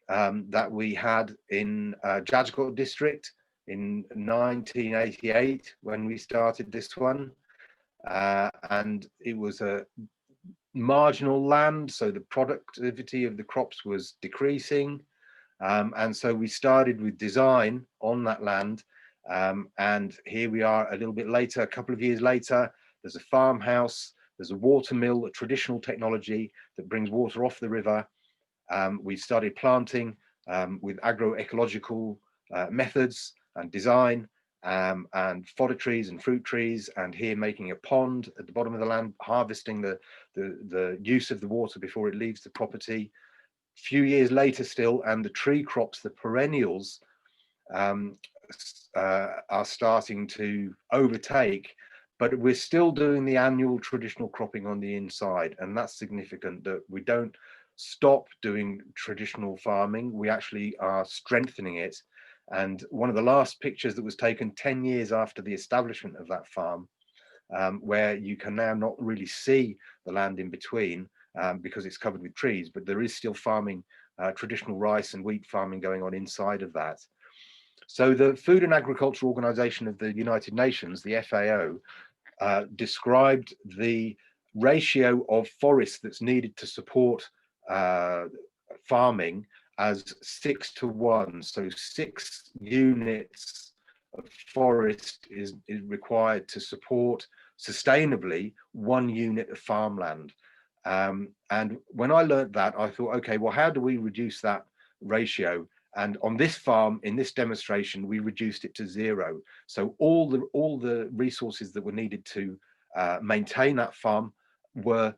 that we had in Jajkot district in 1988 when we started this one. And it was a marginal land, so the productivity of the crops was decreasing. And so we started with design on that land. And here we are a little bit later, a couple of years later, there's a farmhouse, there's a water mill, a traditional technology that brings water off the river. We started planting with agroecological methods and design, and fodder trees and fruit trees, and here making a pond at the bottom of the land, harvesting the use of the water before it leaves the property. A few years later still, and the tree crops, the perennials, are starting to overtake, but we're still doing the annual traditional cropping on the inside, and that's significant, that we don't stop doing traditional farming, we actually are strengthening it. And one of the last pictures that was taken 10 years after the establishment of that farm, where you can now not really see the land in between because it's covered with trees, but there is still farming, traditional rice and wheat farming going on inside of that. So the Food and Agriculture Organization of the United Nations, the FAO, described the ratio of forest that's needed to support farming as 6:1. So 6 units of forest is required to support sustainably 1 unit of farmland. And when I learned that, I thought, okay, well, how do we reduce that ratio? And on this farm, in this demonstration, we reduced it to 0. So all the resources that were needed to maintain that farm were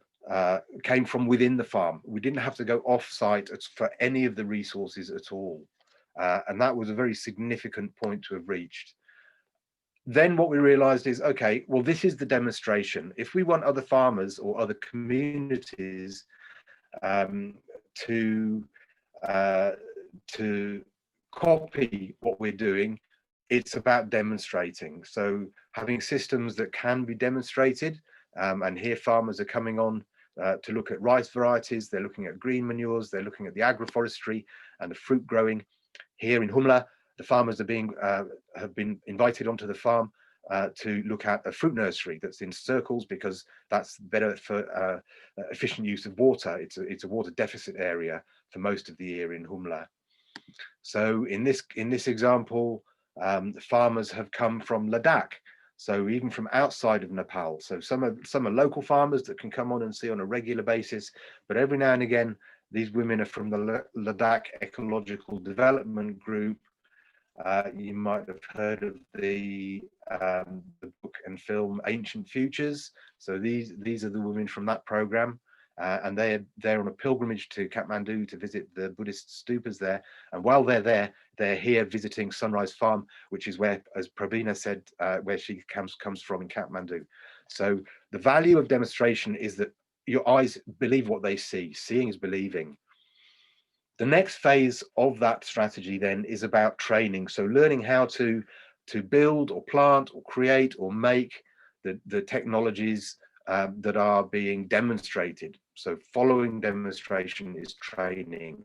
came from within the farm. We didn't have to go off-site for any of the resources at all. And that was a very significant point to have reached. Then what we realized is, okay, well, this is the demonstration. If we want other farmers or other communities to copy what we're doing, it's about demonstrating. So having systems that can be demonstrated, and here farmers are coming on to look at rice varieties, they're looking at green manures, they're looking at the agroforestry and the fruit growing. Here in Humla, the farmers are have been invited onto the farm to look at a fruit nursery that's in circles, because that's better for efficient use of water. It's a water deficit area for most of the year in Humla. So in this example, the farmers have come from Ladakh, so even from outside of Nepal. So some are local farmers that can come on and see on a regular basis, but every now and again, these women are from the Ladakh Ecological Development Group. You might have heard of the book and film Ancient Futures. So these are the women from that program, and they're on a pilgrimage to Kathmandu to visit the Buddhist stupas there. And while they're there, they're here visiting Sunrise Farm, which is where, as Prabina said, where she comes from in Kathmandu. So the value of demonstration is that your eyes believe what they see. Seeing is believing. The next phase of that strategy then is about training. So learning how to build or plant or create or make the technologies that are being demonstrated. So following demonstration is training.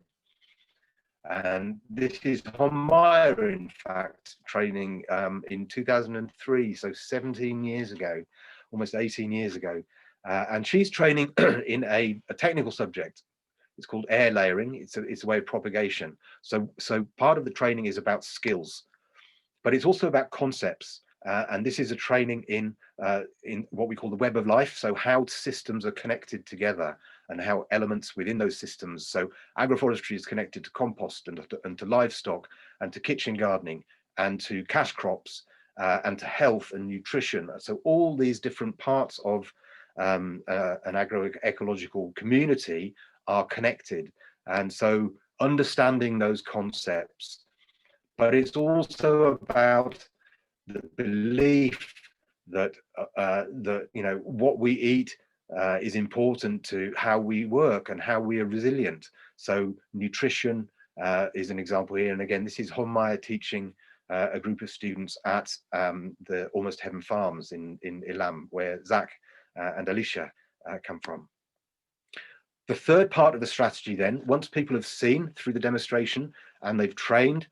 And this is Himalaya, in fact, training in 2003, so 17 years ago, almost 18 years ago. And she's training in a technical subject. It's called air layering. It's a way of propagation. So part of the training is about skills, but it's also about concepts. And this is a training in what we call the web of life. So how systems are connected together and how elements within those systems. So agroforestry is connected to compost and to livestock and to kitchen gardening and to cash crops and to health and nutrition. So all these different parts of an agroecological community are connected. And so understanding those concepts, but it's also about the belief that what we eat is important to how we work and how we are resilient. So nutrition is an example here. And again, this is Himalaya teaching a group of students at the Almost Heaven Farms in Ilam, where Zach and Alicia come from. The third part of the strategy then, once people have seen through the demonstration and they've trained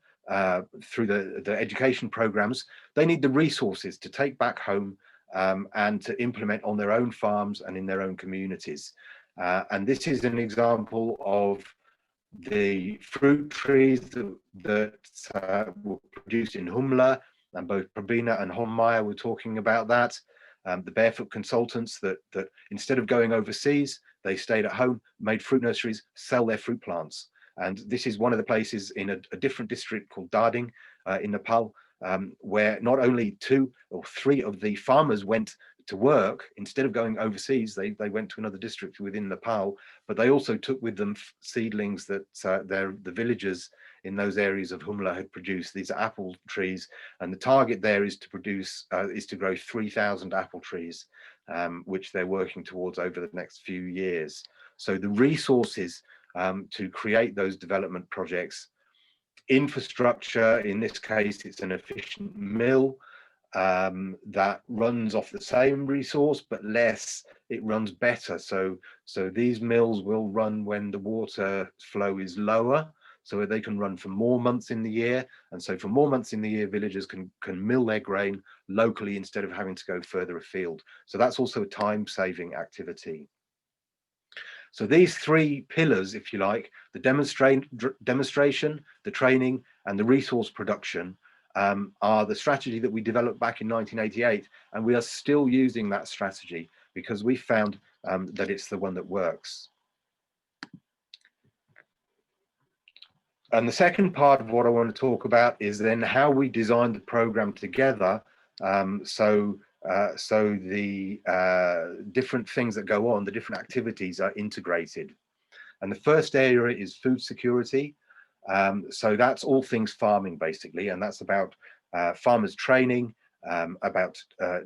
through the education programs, they need the resources to take back home and to implement on their own farms and in their own communities. And this is an example of the fruit trees that were produced in Humla, and both Prabina and Himalaya were talking about that. The barefoot consultants that instead of going overseas, they stayed at home, made fruit nurseries, sell their fruit plants. And this is one of the places in a different district called Darding in Nepal, where not only 2 or 3 of the farmers went to work. Instead of going overseas, they went to another district within Nepal, but they also took with them seedlings that the villagers in those areas of Humla had produced. These are apple trees, and the target there is to produce is to grow 3,000 apple trees, which they're working towards over the next few years. So the resources to create those development projects, infrastructure, in this case it's an efficient mill that runs off the same resource but less, it runs better. So these mills will run when the water flow is lower, so they can run for more months in the year. And so for more months in the year, villagers can mill their grain locally instead of having to go further afield. So that's also a time-saving activity. So these 3 pillars, if you like, the demonstration, the training, and the resource production are the strategy that we developed back in 1988. And we are still using that strategy because we found that it's the one that works. And the second part of what I want to talk about is then how we designed the program together. So So the different things that go on, the different activities are integrated. And the first area is food security. So that's all things farming basically, and that's about farmers training, about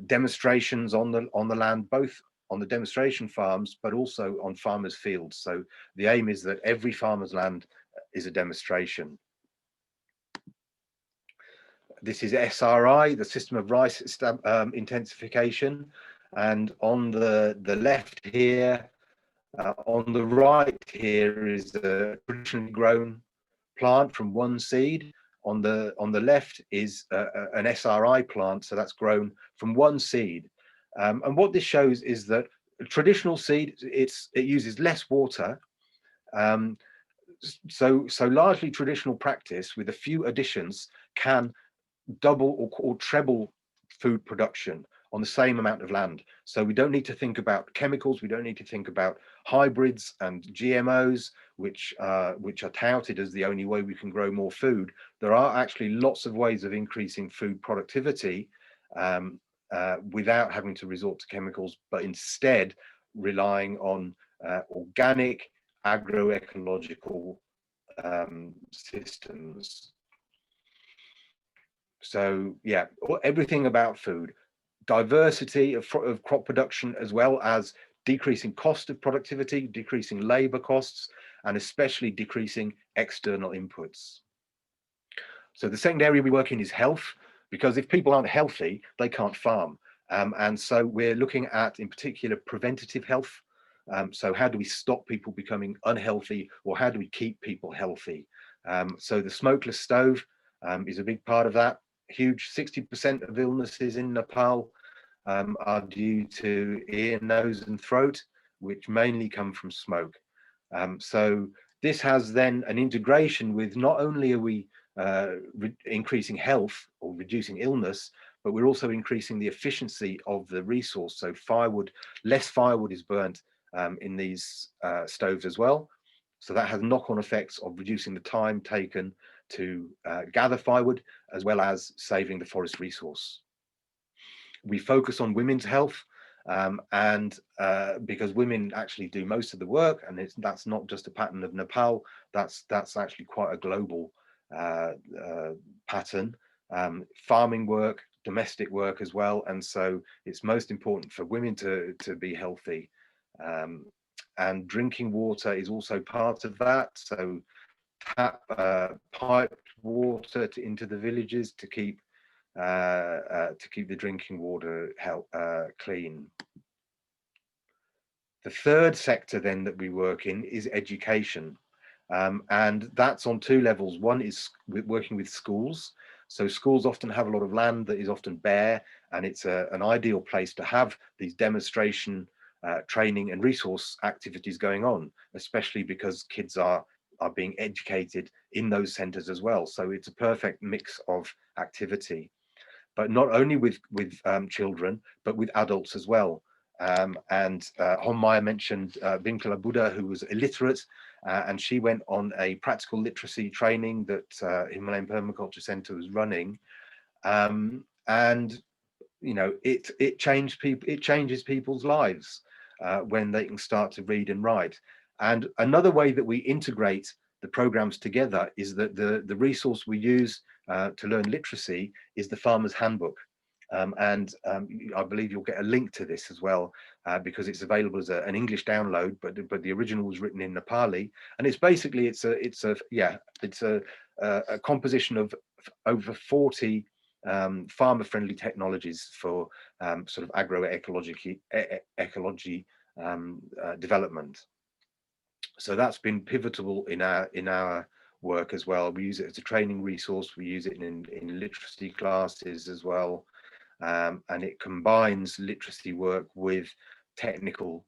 demonstrations on the land, both on the demonstration farms, but also on farmers' fields. So the aim is that every farmer's land is a demonstration. This is SRI, the system of rice intensification, and on the left here, on the right here is a traditionally grown plant from one seed. On the left is an SRI plant, so that's grown from one seed. And what this shows is that traditional seed, it uses less water. So largely traditional practice with a few additions can double or treble food production on the same amount of land. So we don't need to think about chemicals, we don't need to think about hybrids and GMOs, which are touted as the only way we can grow more food. There are actually lots of ways of increasing food productivity without having to resort to chemicals, but instead relying on organic agroecological systems. So yeah, everything about food, diversity of crop production, as well as decreasing cost of productivity, decreasing labor costs, and especially decreasing external inputs. So the second area we work in is health, because if people aren't healthy, they can't farm. And so we're looking at, in particular, preventative health. So how do we stop people becoming unhealthy, or how do we keep people healthy? So the smokeless stove is a big part of that. Huge 60% of illnesses in Nepal are due to ear, nose and throat, which mainly come from smoke. So this has then an integration with, not only are we increasing health or reducing illness, but we're also increasing the efficiency of the resource. So firewood, less firewood is burnt in these stoves as well. So that has knock-on effects of reducing the time taken to gather firewood, as well as saving the forest resource. We focus on women's health, and because women actually do most of the work, and that's not just a pattern of Nepal, that's actually quite a global pattern. Farming work, domestic work as well, and so it's most important for women to be healthy. And drinking water is also part of that. So tap piped water into the villages to keep the drinking water clean. The third sector then that we work in is education, and that's on two levels. One is working with schools. So schools often have a lot of land that is often bare, and it's an ideal place to have these demonstration training and resource activities going on, especially because kids are being educated in those centers as well. So it's a perfect mix of activity, but not only with children, but with adults as well. And Honmaya mentioned Vinkla Buddha, who was illiterate, and she went on a practical literacy training that Himalayan Permaculture Center was running. And you know, it changes people's lives when they can start to read and write. And another way that we integrate the programs together is that the resource we use to learn literacy is the Farmer's Handbook. And I believe you'll get a link to this as well, because it's available as an English download, but the original was written in Nepali, and it's basically it's a composition of over 40 farmer-friendly technologies for sort of agroecology development. So that's been pivotal in our work as well. We use it as a training resource. We use it in literacy classes as well, and it combines literacy work with technical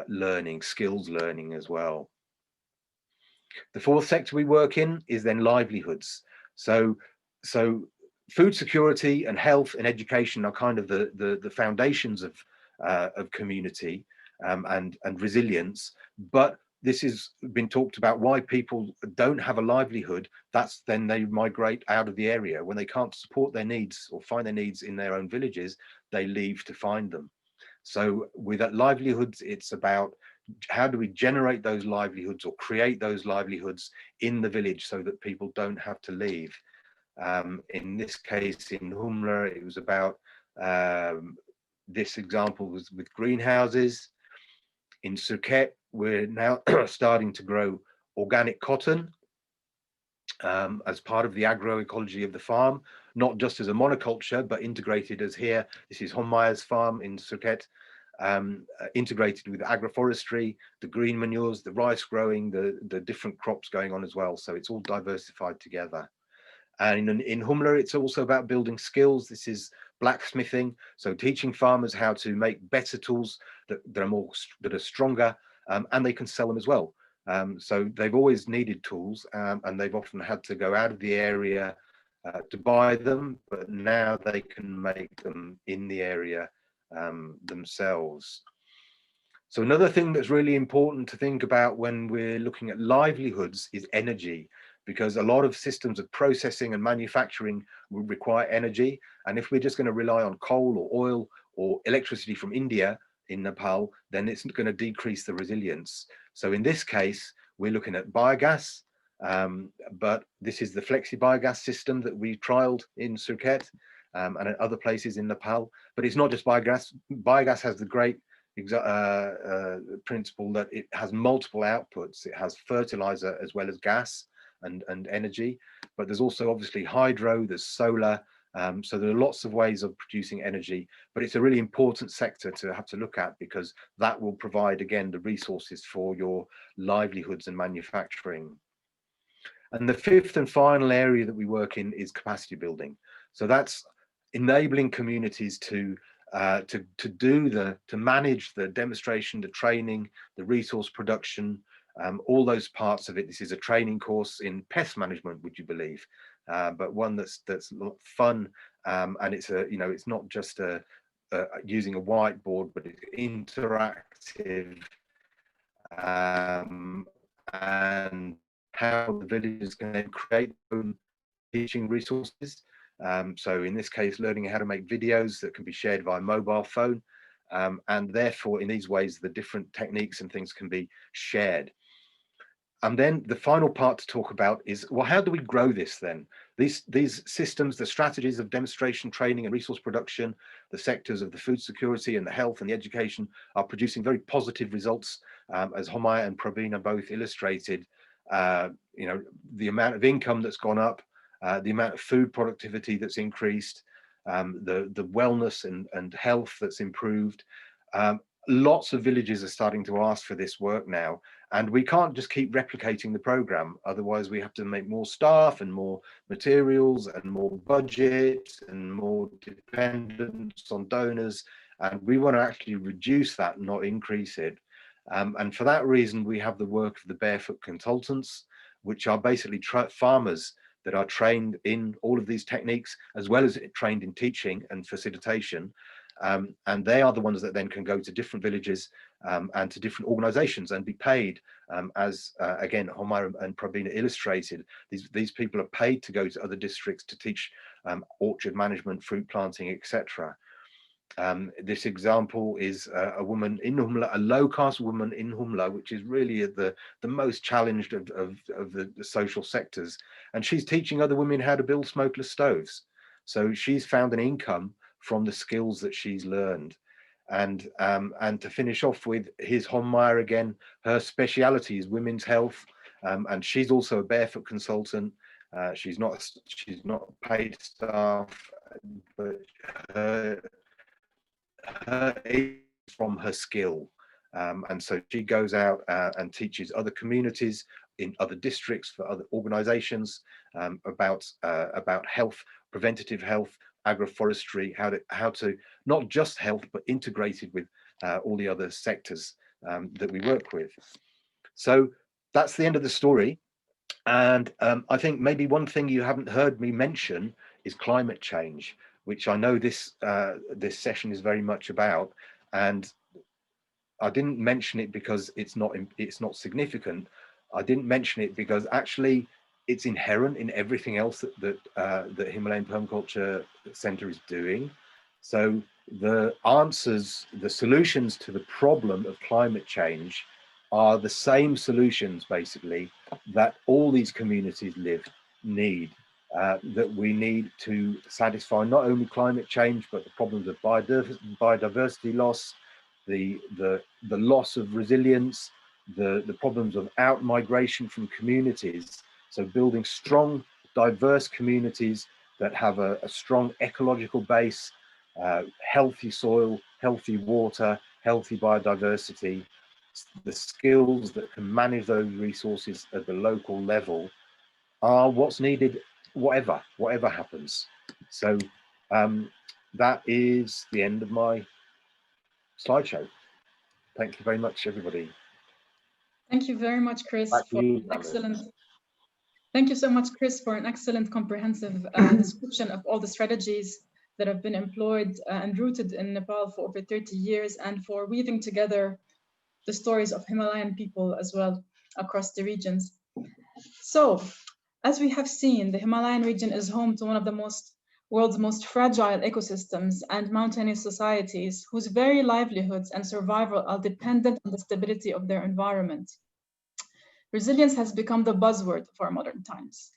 learning, skills learning as well. The fourth sector we work in is then livelihoods. So food security and health and education are kind of the foundations of community and resilience, but this has been talked about why people don't have a livelihood. That's then they migrate out of the area. When they can't support their needs or find their needs in their own villages, they leave to find them. So with livelihoods, it's about how do we generate those livelihoods or create those livelihoods in the village so that people don't have to leave. In this case, in Humla, it was about, this example was with greenhouses. In Surkhet, we're now starting to grow organic cotton as part of the agroecology of the farm, not just as a monoculture, but integrated as here. This is Homaya's farm in Surkhet, integrated with agroforestry, the green manures, the rice growing, the different crops going on as well. So it's all diversified together. And in Humla, it's also about building skills. This is blacksmithing, so teaching farmers how to make better tools that are stronger, and they can sell them as well. So they've always needed tools, and they've often had to go out of the area to buy them, but now they can make them in the area themselves. So another thing that's really important to think about when we're looking at livelihoods is energy, because a lot of systems of processing and manufacturing will require energy. And if we're just going to rely on coal or oil or electricity from India in Nepal, then it's going to decrease the resilience. So in this case, we're looking at biogas, but this is the flexi biogas system that we trialed in Surkhet and at other places in Nepal. But it's not just biogas. Biogas has the great principle that it has multiple outputs. It has fertilizer as well as gas and energy, but there's also obviously hydro, there's solar, so there are lots of ways of producing energy, but it's a really important sector to have to look at, because that will provide, again, the resources for your livelihoods and manufacturing. And the fifth and final area that we work in is capacity building. So that's enabling communities to manage the demonstration, the training, the resource production, all those parts of it. This is a training course in pest management, would you believe? But one that's fun, and it's it's not just using a whiteboard, but it's interactive, and how the villagers can then create their own teaching resources. So in this case, learning how to make videos that can be shared via mobile phone, and therefore in these ways the different techniques and things can be shared. And then the final part to talk about is, well, how do we grow this then? These systems, the strategies of demonstration, training and resource production, the sectors of the food security and the health and the education are producing very positive results, as Homaya and Pravina both illustrated. The amount of income that's gone up, the amount of food productivity that's increased, the wellness and health that's improved. Lots of villages are starting to ask for this work now, and we can't just keep replicating the program. Otherwise, we have to make more staff and more materials and more budget and more dependence on donors. And we want to actually reduce that, not increase it. And for that reason, we have the work of the Barefoot Consultants, which are basically farmers that are trained in all of these techniques, as well as trained in teaching and facilitation. And they are the ones that then can go to different villages and to different organizations and be paid, as again Homaya and Pravina illustrated. These people are paid to go to other districts to teach orchard management, fruit planting, etc. This example is a woman in Humla, a low caste woman in Humla, which is really the most challenged of the social sectors, and she's teaching other women how to build smokeless stoves. So she's found an income from the skills that she's learned. And to finish off with, here's Homaya again. Her speciality is women's health, and she's also a barefoot consultant. She's not paid staff, but her is from her skill, and so she goes out and teaches other communities in other districts for other organizations about health, preventative health, agroforestry, how to not just health but integrated with all the other sectors that we work with. So that's the end of the story. And I think maybe one thing you haven't heard me mention is climate change, which I know this session is very much about. And I didn't mention it because it's not significant. I didn't mention it because actually it's inherent in everything else that Himalayan Permaculture Center is doing. So the answers, the solutions to the problem of climate change are the same solutions basically that all these communities need. That we need to satisfy not only climate change, but the problems of biodiversity loss, the loss of resilience, the problems of out-migration from communities. So building strong, diverse communities that have a strong ecological base, healthy soil, healthy water, healthy biodiversity, the skills that can manage those resources at the local level are what's needed, whatever happens. So that is the end of my slideshow. Thank you very much, everybody. Thank you very much, Chris, for an excellent. Thank you so much, Chris, for an excellent comprehensive description of all the strategies that have been employed and rooted in Nepal for over 30 years, and for weaving together the stories of Himalayan people as well across the regions. So, as we have seen, the Himalayan region is home to one of the world's most fragile ecosystems and mountainous societies whose very livelihoods and survival are dependent on the stability of their environment. Resilience has become the buzzword of our modern times.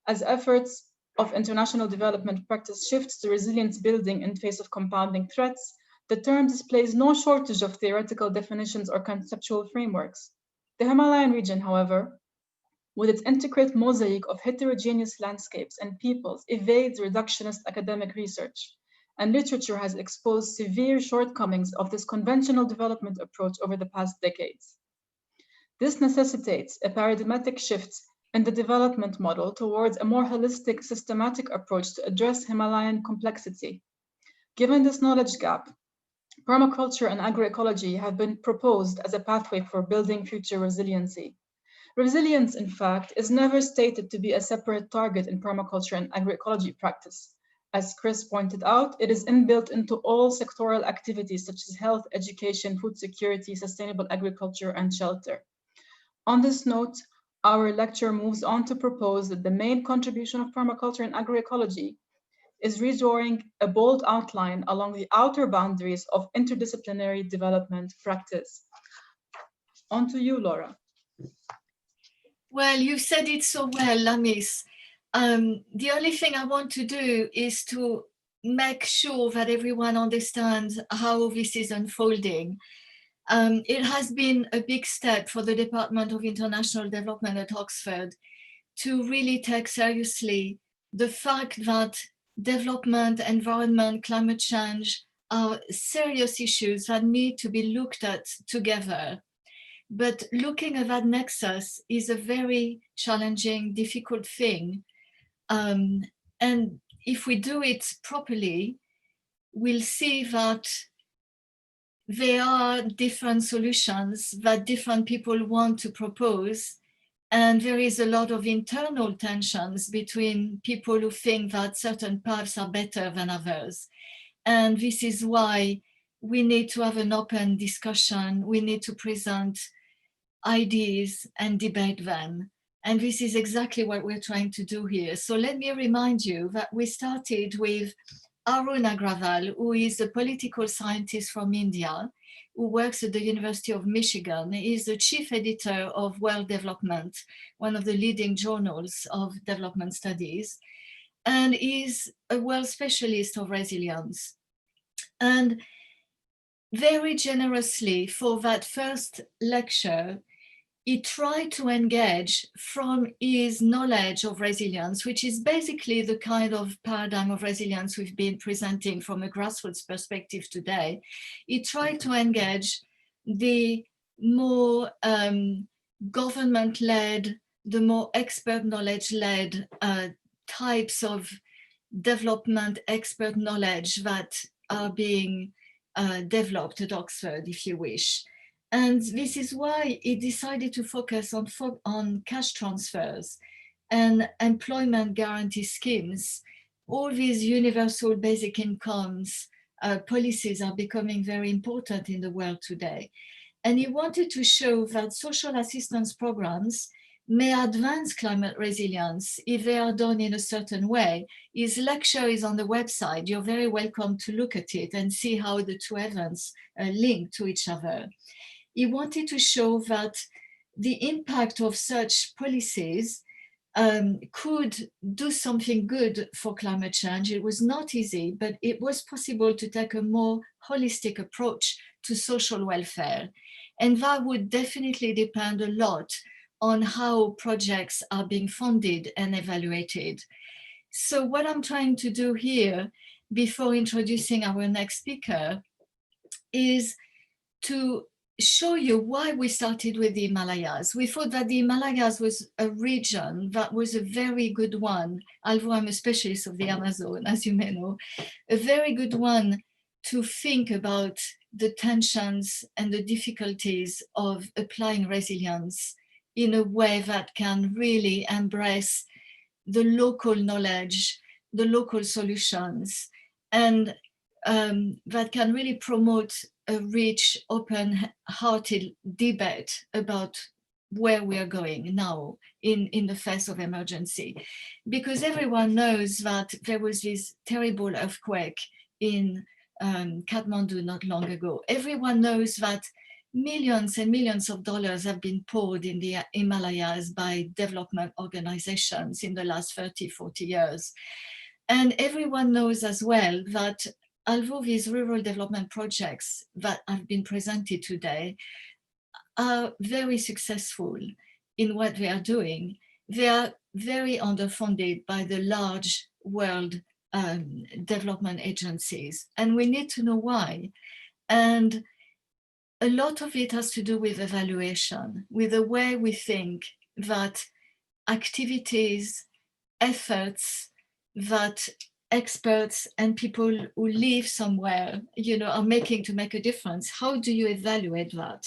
As efforts of international development practice shifts to resilience building in face of compounding threats, the term displays no shortage of theoretical definitions or conceptual frameworks. The Himalayan region, however, with its intricate mosaic of heterogeneous landscapes and peoples, evades reductionist academic research, and literature has exposed severe shortcomings of this conventional development approach over the past decades. This necessitates a paradigmatic shift in the development model towards a more holistic, systematic approach to address Himalayan complexity. Given this knowledge gap, permaculture and agroecology have been proposed as a pathway for building future resiliency. Resilience, in fact, is never stated to be a separate target in permaculture and agroecology practice. As Chris pointed out, it is inbuilt into all sectoral activities such as health, education, food security, sustainable agriculture, and shelter. On this note, our lecture moves on to propose that the main contribution of permaculture and agroecology is redrawing a bold outline along the outer boundaries of interdisciplinary development practice. On to you, Laura. Well, you said it so well, Lamis. The only thing I want to do is to make sure that everyone understands how this is unfolding. It has been a big step for the Department of International Development at Oxford to really take seriously the fact that development, environment, climate change are serious issues that need to be looked at together. But looking at that nexus is a very challenging, difficult thing. And if we do it properly, we'll see that there are different solutions that different people want to propose. And there is a lot of internal tensions between people who think that certain paths are better than others. And this is why we need to have an open discussion. We need to present ideas and debate them. And this is exactly what we're trying to do here. So let me remind you that we started with Arun Agrawal, who is a political scientist from India, who works at the University of Michigan. He is the chief editor of World Development, one of the leading journals of development studies, and is a world specialist of resilience. And very generously for that first lecture, he tried to engage from his knowledge of resilience, which is basically the kind of paradigm of resilience we've been presenting from a grassroots perspective today. He tried to engage the more government-led, the more expert knowledge-led types of development expert knowledge that are being developed at Oxford, if you wish. And this is why he decided to focus on cash transfers and employment guarantee schemes. All these universal basic incomes policies are becoming very important in the world today. And he wanted to show that social assistance programs may advance climate resilience if they are done in a certain way. His lecture is on the website. You're very welcome to look at it and see how the two events link to each other. He wanted to show that the impact of such policies could do something good for climate change. It was not easy, but it was possible to take a more holistic approach to social welfare. And that would definitely depend a lot on how projects are being funded and evaluated. So what I'm trying to do here, before introducing our next speaker, is to show you why we started with the Himalayas. We thought that the Himalayas was a region that was a very good one, although I'm a specialist of the Amazon, as you may know, a very good one to think about the tensions and the difficulties of applying resilience in a way that can really embrace the local knowledge, the local solutions, and that can really promote a rich, open-hearted debate about where we are going now in the face of emergency. Because everyone knows that there was this terrible earthquake in Kathmandu not long ago. Everyone knows that millions and millions of dollars have been poured in the Himalayas by development organizations in the last 30, 40 years. And everyone knows as well that although these rural development projects that have been presented today are very successful in what they are doing, they are very underfunded by the large world development agencies. And we need to know why. And a lot of it has to do with evaluation, with the way we think that activities, efforts that experts and people who live somewhere, are making to make a difference. How do you evaluate that?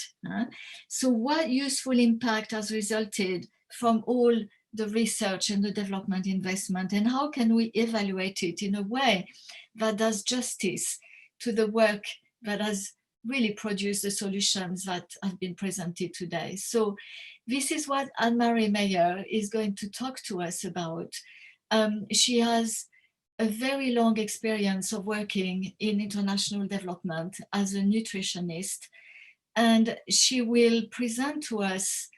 So what useful impact has resulted from all the research and the development investment, and how can we evaluate it in a way that does justice to the work that has really produced the solutions that have been presented today? So this is what Anne-Marie Meyer is going to talk to us about. She has a very long experience of working in international development as a nutritionist, and she will present to us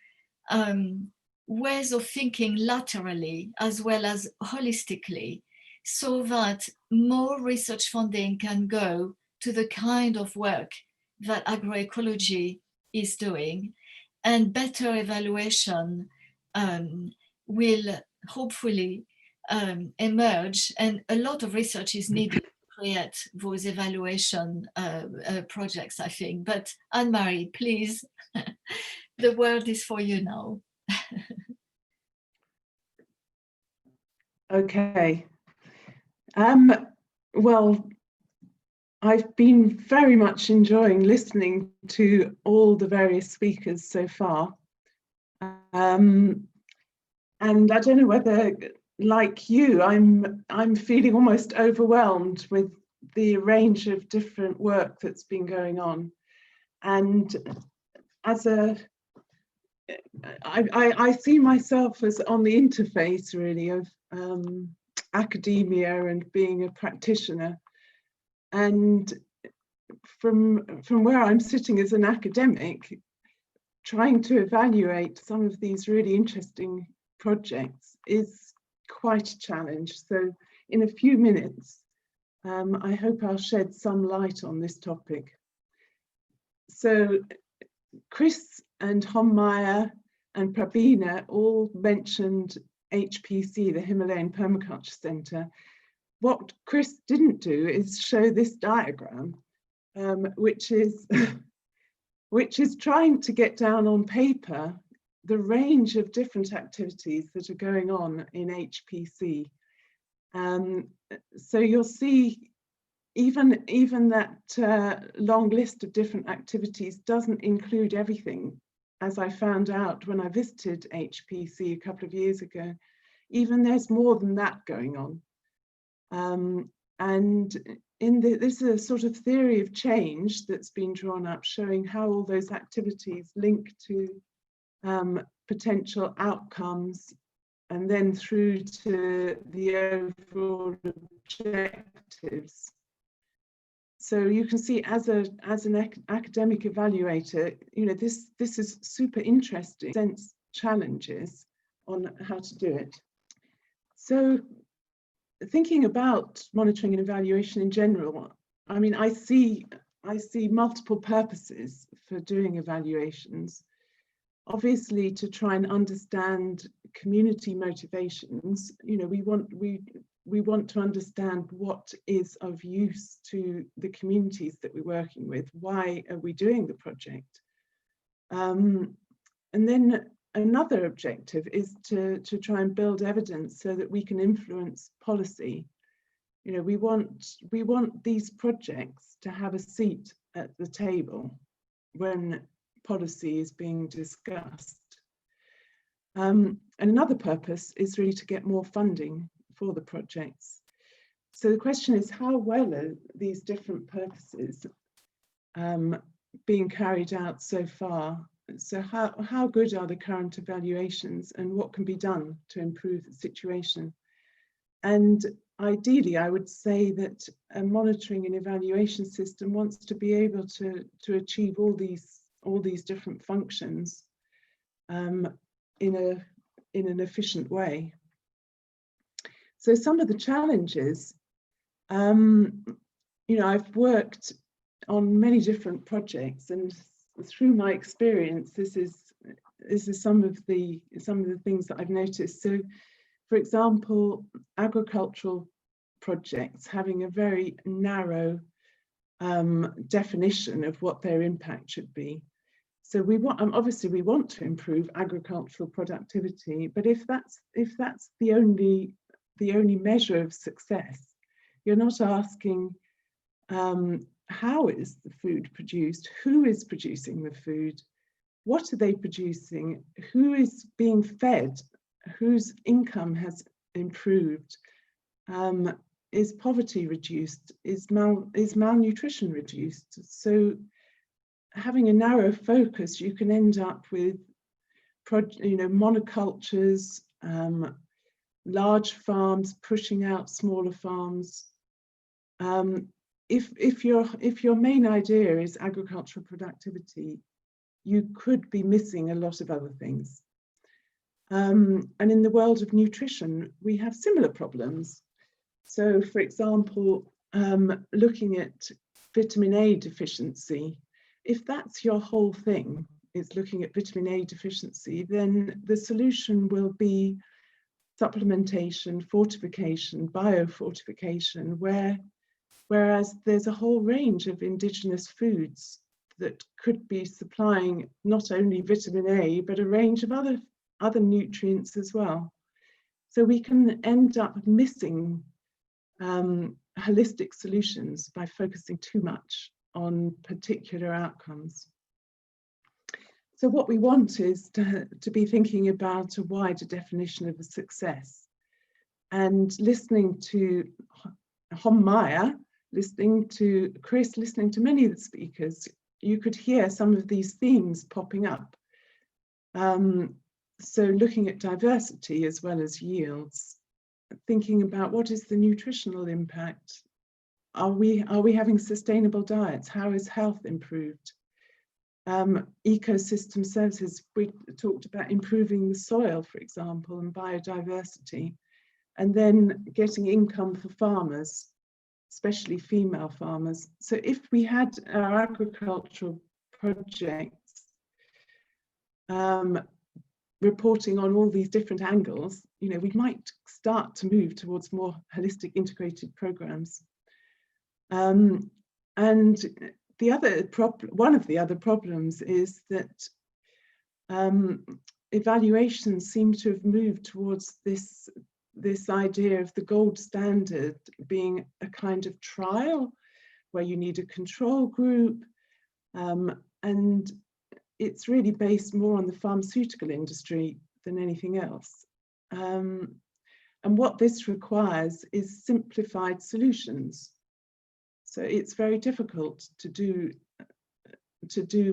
ways of thinking laterally as well as holistically, so that more research funding can go to the kind of work that agroecology is doing, and better evaluation will hopefully emerge, and a lot of research is needed to create those evaluation projects, I think. But Anne-Marie, please, the word is for you now. Okay. Well, I've been very much enjoying listening to all the various speakers so far. And I don't know whether, like you, I'm feeling almost overwhelmed with the range of different work that's been going on. And as I see myself as on the interface really of academia and being a practitioner. And from where I'm sitting as an academic, trying to evaluate some of these really interesting projects is quite a challenge. So in a few minutes, I hope I'll shed some light on this topic. So Chris and Hommaya and Prabina all mentioned HPC, the Himalayan Permaculture Centre. What Chris didn't do is show this diagram, which is trying to get down on paper the range of different activities that are going on in HPC. So you'll see even that long list of different activities doesn't include everything, as I found out when I visited HPC a couple of years ago. Even there's more than that going on. And there's a sort of theory of change that's been drawn up showing how all those activities link to potential outcomes and then through to the overall objectives. So you can see as an academic evaluator, this is super interesting, sense challenges on how to do it. So thinking about monitoring and evaluation in general, I mean, I see multiple purposes for doing evaluations. Obviously, to try and understand community motivations, we want to understand what is of use to the communities that we're working with. Why are we doing the project? And then another objective is to try and build evidence so that we can influence policy. We want these projects to have a seat at the table when policy is being discussed. And another purpose is really to get more funding for the projects. So the question is, how well are these different purposes being carried out so far? So how good are the current evaluations and what can be done to improve the situation? And ideally, I would say that a monitoring and evaluation system wants to be able to achieve all these different functions in an efficient way. So some of the challenges, I've worked on many different projects, and through my experience, this is some of the things that I've noticed. So, for example, agricultural projects having a very narrow definition of what their impact should be. So obviously we want to improve agricultural productivity, but if that's the only measure of success, you're not asking how is the food produced, who is producing the food, what are they producing, who is being fed, whose income has improved, is poverty reduced, is malnutrition reduced. So having a narrow focus, you can end up with monocultures, large farms pushing out smaller farms. If your main idea is agricultural productivity, you could be missing a lot of other things. And in the world of nutrition, we have similar problems. So, for example, looking at vitamin A deficiency, if that's your whole thing, is looking at vitamin A deficiency, then the solution will be supplementation, fortification, biofortification, whereas there's a whole range of indigenous foods that could be supplying not only vitamin A, but a range of other nutrients as well. So we can end up missing holistic solutions by focusing too much on particular outcomes. So what we want is to be thinking about a wider definition of a success, and listening to Himalaya, listening to Chris, listening to many of the speakers, you could hear some of these themes popping up. So looking at diversity as well as yields, thinking about what is the nutritional impact? Are we having sustainable diets? How is health improved? Ecosystem services, we talked about improving the soil, for example, and biodiversity, and then getting income for farmers, especially female farmers. So if we had our agricultural projects reporting on all these different angles, we might start to move towards more holistic integrated programs. And one of the other problems is that evaluations seem to have moved towards this idea of the gold standard being a kind of trial where you need a control group, and it's really based more on the pharmaceutical industry than anything else. And what this requires is simplified solutions. So it's very difficult to do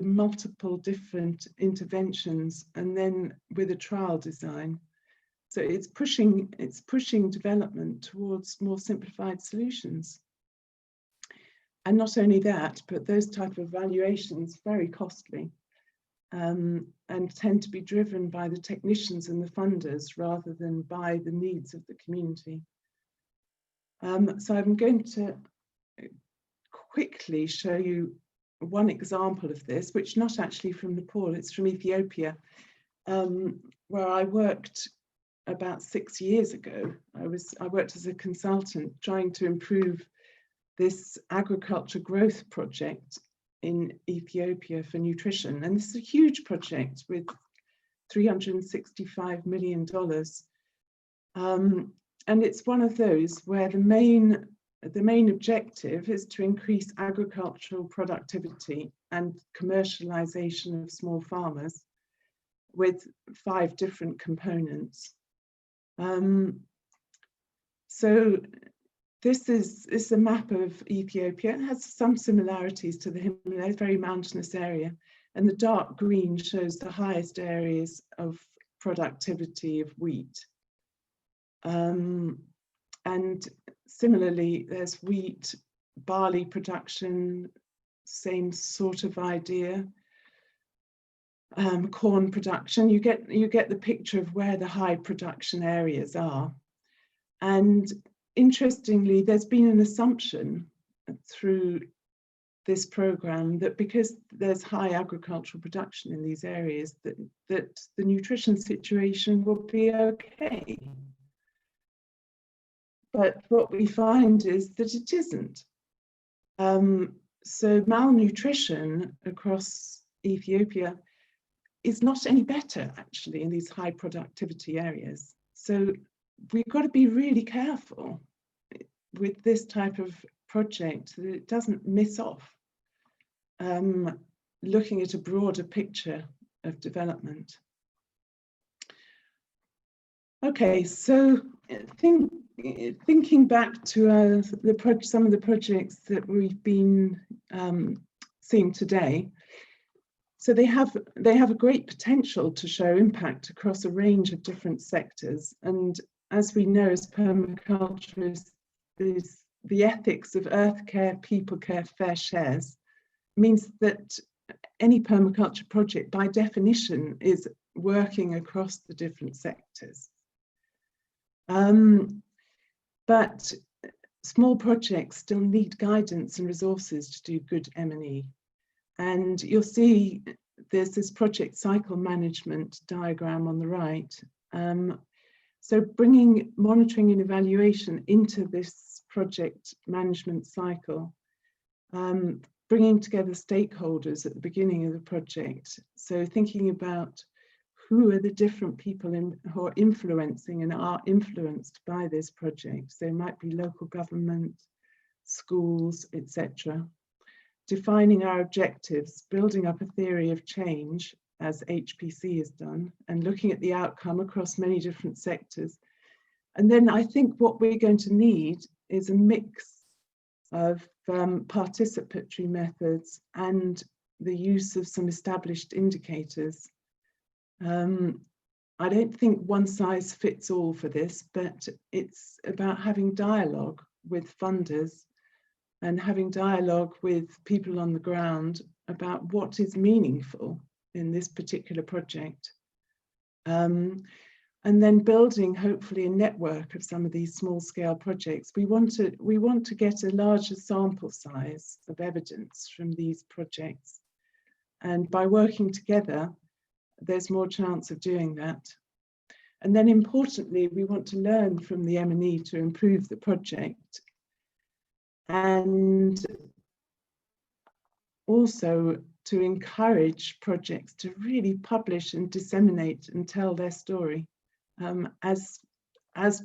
multiple different interventions and then with a trial design. So it's pushing development towards more simplified solutions. And not only that, but those type of evaluations very costly and tend to be driven by the technicians and the funders rather than by the needs of the community. So I'm going to quickly show you one example of this, which not actually from Nepal, it's from Ethiopia, where I worked about 6 years ago. I worked as a consultant trying to improve this agriculture growth project in Ethiopia for nutrition. And this is a huge project with $365 million. And it's one of those where the main objective is to increase agricultural productivity and commercialization of small farmers with 5 different components. So this is a map of Ethiopia. It has some similarities to the Himalayas, very mountainous area. And the dark green shows the highest areas of productivity of wheat. And similarly, there's wheat, barley production, same sort of idea. Corn production, you get the picture of where the high production areas are. And interestingly, there's been an assumption through this program that because there's high agricultural production in these areas, that the nutrition situation will be okay. But what we find is that it isn't. So malnutrition across Ethiopia is not any better actually in these high productivity areas. So we've got to be really careful with this type of project that it doesn't miss off looking at a broader picture of development. Okay, so thinking back to some of the projects that we've been seeing today, so they have a great potential to show impact across a range of different sectors. And as we know, as permaculturists, the ethics of earth care, people care, fair shares means that any permaculture project by definition is working across the different sectors. But small projects still need guidance and resources to do good M&E. And you'll see there's this project cycle management diagram on the right. So bringing monitoring and evaluation into this project management cycle, bringing together stakeholders at the beginning of the project. So thinking about who are the different people who are influencing and are influenced by this project. So it might be local government, schools, etc. Defining our objectives, building up a theory of change, as HPC has done, and looking at the outcome across many different sectors. And then I think what we're going to need is a mix of participatory methods and the use of some established indicators. I don't think one size fits all for this, but it's about having dialogue with funders and having dialogue with people on the ground about what is meaningful in this particular project. And then building hopefully a network of some of these small scale projects. We want to get a larger sample size of evidence from these projects. And by working together, there's more chance of doing that. And then importantly, we want to learn from the M&E to improve the project. And also to encourage projects to really publish and disseminate and tell their story, as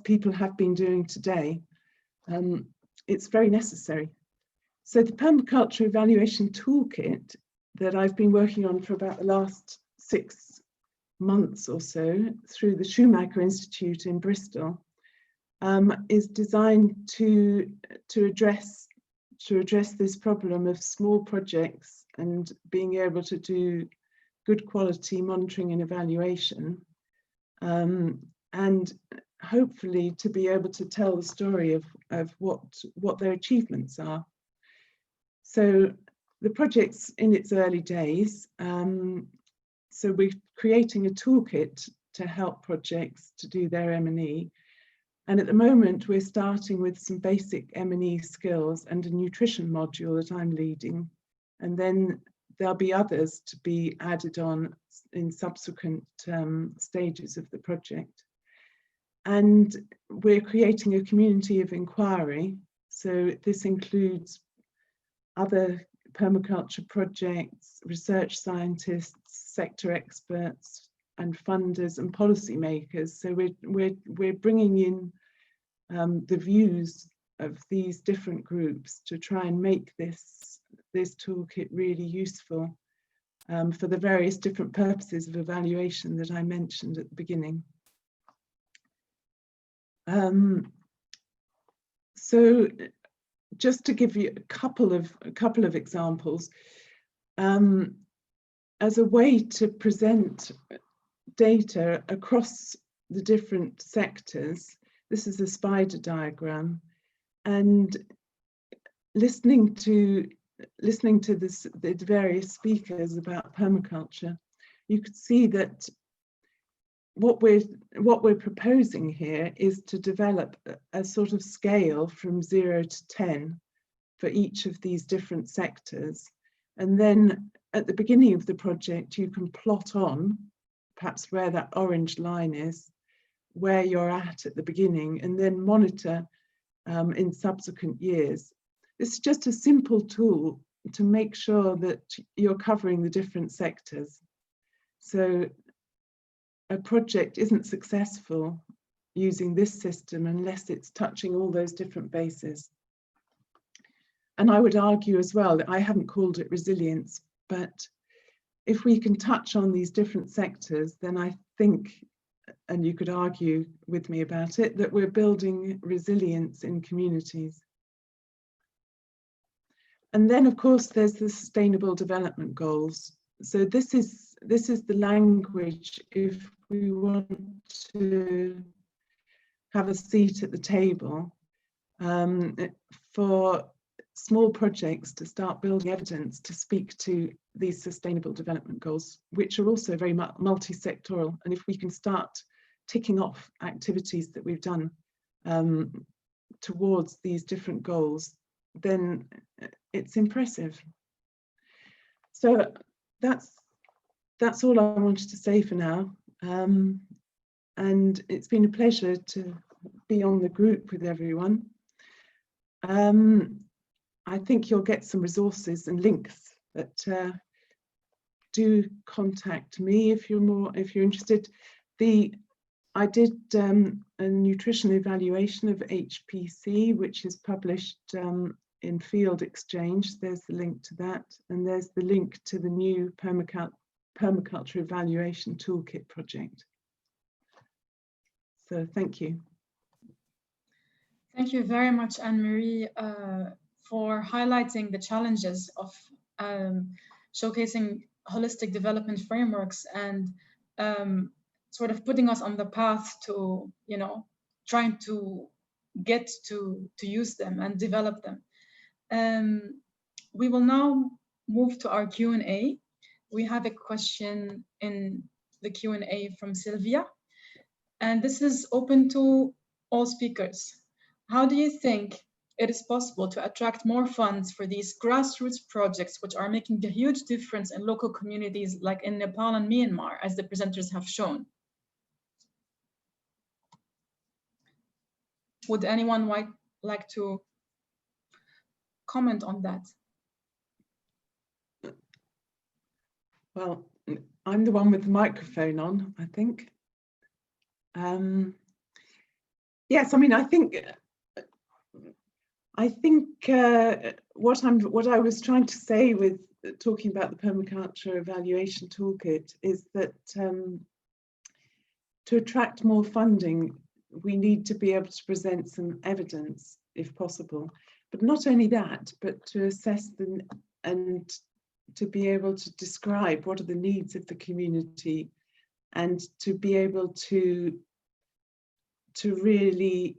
people have been doing today. It's very necessary. So the permaculture evaluation toolkit that I've been working on for about the last 6 months or so through the Schumacher Institute in Bristol is designed to address to address this problem of small projects and being able to do good quality monitoring and evaluation, and hopefully to be able to tell the story of what their achievements are. So the project's in its early days, so we're creating a toolkit to help projects to do their M&E. And at the moment, we're starting with some basic M&E skills and a nutrition module that I'm leading. And then there'll be others to be added on in subsequent stages of the project. And we're creating a community of inquiry. So this includes other permaculture projects, research scientists, sector experts, and funders and policymakers. So we're bringing in the views of these different groups to try and make this toolkit really useful for the various different purposes of evaluation that I mentioned at the beginning. So just to give you a couple of examples, as a way to present data across the different sectors, this is a spider diagram, and listening to the various speakers about permaculture, you could see that what we're proposing here is to develop a sort of scale from 0 to 10 for each of these different sectors. And then at the beginning of the project, you can plot on, perhaps where that orange line is, where you're at the beginning, and then monitor in subsequent years. It's just a simple tool to make sure that you're covering the different sectors. So a project isn't successful using this system unless it's touching all those different bases. And I would argue as well that I haven't called it resilience, but if we can touch on these different sectors, then I think, and you could argue with me about it, that we're building resilience in communities. And then, of course, there's the Sustainable Development Goals. So this is the language if we want to have a seat at the table for small projects to start building evidence to speak to these Sustainable Development Goals, which are also very multi-sectoral. And if we can start ticking off activities that we've done towards these different goals, then it's impressive. So that's all I wanted to say for now. And it's been a pleasure to be on the group with everyone. I think you'll get some resources and links, but do contact me if you're interested. I did a nutrition evaluation of HPC, which is published in Field Exchange. There's the link to that, and there's the link to the new Permaculture Evaluation Toolkit project. So thank you. Thank you very much, Anne-Marie, for highlighting the challenges of showcasing holistic development frameworks and sort of putting us on the path to, trying to get to use them and develop them. We will now move to our Q&A. We have a question in the Q&A from Sylvia, and this is open to all speakers. How do you think it is possible to attract more funds for these grassroots projects, which are making a huge difference in local communities like in Nepal and Myanmar, as the presenters have shown? Would anyone like to comment on that? Well, I'm the one with the microphone on, I think. Yes, I mean, I think what I was trying to say with talking about the Permaculture Evaluation Toolkit is that to attract more funding, we need to be able to present some evidence, if possible. But not only that, but to assess them and to be able to describe what are the needs of the community, and to be able to really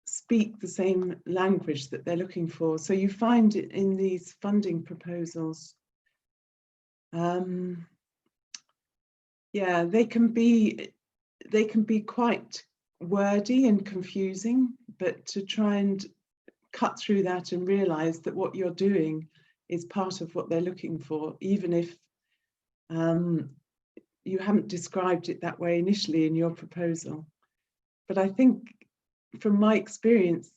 speak the same language that they're looking for. So you find it in these funding proposals. Yeah, they can be quite wordy and confusing, but to try and cut through that and realize that what you're doing is part of what they're looking for, even if you haven't described it that way initially in your proposal. But I think from my experience,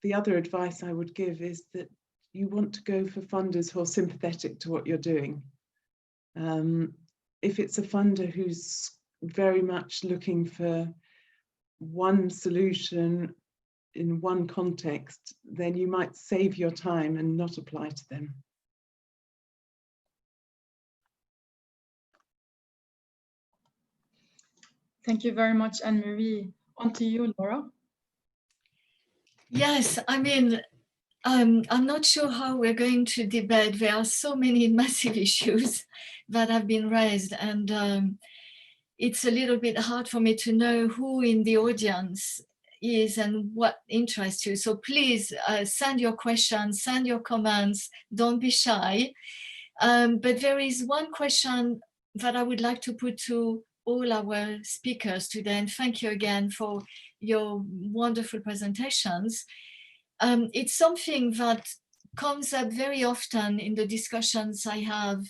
the other advice I would give is that you want to go for funders who are sympathetic to what you're doing. If it's a funder who's very much looking for one solution in one context, then you might save your time and not apply to them. Thank you very much, Anne-Marie. On to you, Laura. Yes, I mean, I'm not sure how we're going to debate. There are so many massive issues that have been raised, and it's a little bit hard for me to know who in the audience is and what interests you. So please send your questions, send your comments, don't be shy. But there is one question that I would like to put to all our speakers today, and thank you again for your wonderful presentations. It's something that comes up very often in the discussions I have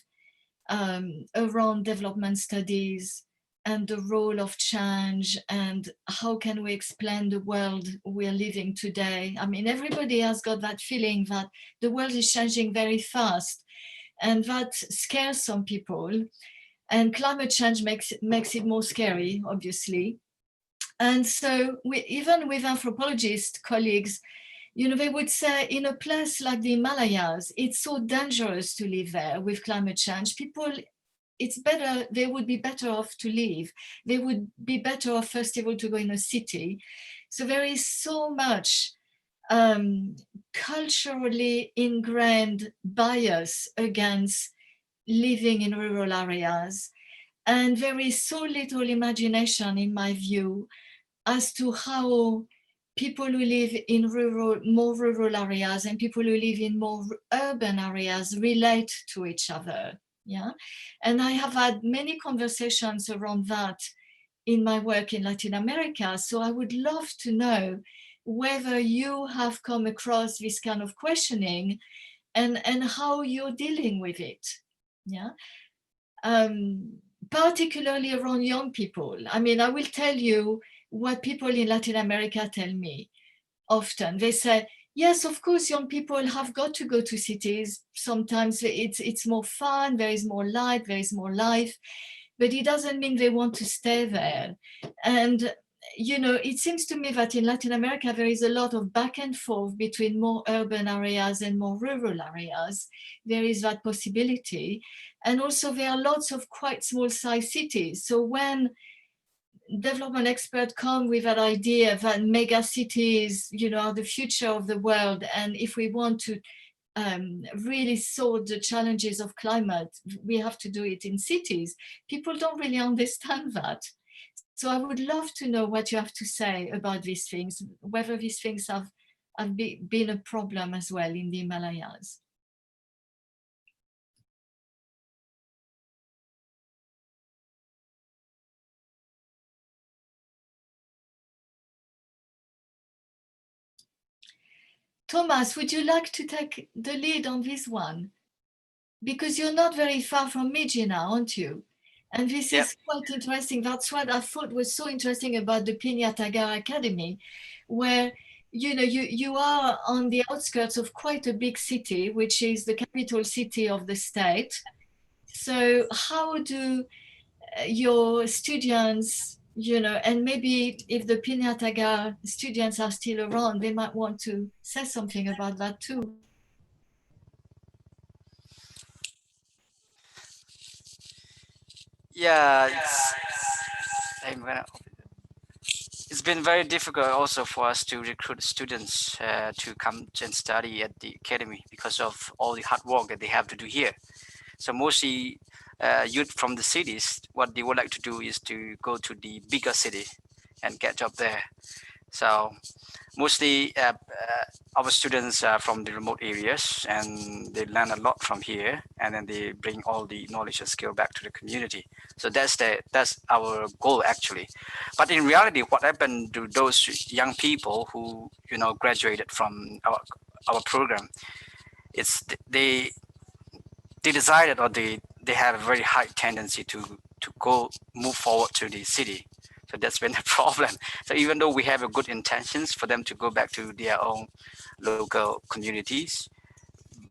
around development studies and the role of change and how can we explain the world we're living today. I mean, everybody has got that feeling that the world is changing very fast, and that scares some people. And climate change makes it more scary, obviously. And so even with anthropologist colleagues, you know, they would say in a place like the Himalayas, it's so dangerous to live there with climate change. People, it's better, they would be better off to live. They would be better off, first of all, to go in a city. So there is so much culturally ingrained bias against living in rural areas. And there is so little imagination, in my view, as to how people who live in more rural areas and people who live in more urban areas relate to each other. Yeah, and I have had many conversations around that in my work in Latin America. So I would love to know whether you have come across this kind of questioning and how you're dealing with it. Yeah. Particularly around young people. I mean, I will tell you what people in Latin America tell me often. They say, yes, of course, young people have got to go to cities. Sometimes it's more fun, there is more light, there is more life, but it doesn't mean they want to stay there. And, you know, it seems to me that in Latin America, there is a lot of back and forth between more urban areas and more rural areas. There is that possibility. And also there are lots of quite small size cities. So when development experts come with that idea that mega cities, you know, are the future of the world, and if we want to really solve the challenges of climate, we have to do it in cities. People don't really understand that. So I would love to know what you have to say about these things, whether these things have been a problem as well in the Himalayas. Thomas, would you like to take the lead on this one? Because you're not very far from me, Gina, aren't you? And this is quite interesting. That's what I thought was so interesting about the Pinyatagar Academy, where you know you are on the outskirts of quite a big city, which is the capital city of the state. So how do your students, you know, and maybe if the Pinyatagar students are still around, they might want to say something about that too. Yeah, it's been very difficult also for us to recruit students to come and study at the academy because of all the hard work that they have to do here. So mostly youth from the cities, what they would like to do is to go to the bigger city and get job there. So mostly our students are from the remote areas, and they learn a lot from here, and then they bring all the knowledge and skill back to the community. So that's our goal actually. But in reality, what happened to those young people who graduated from our program, it's they decided, or they have a very high tendency to move forward to the city. So that's been a problem. So even though we have a good intentions for them to go back to their own local communities,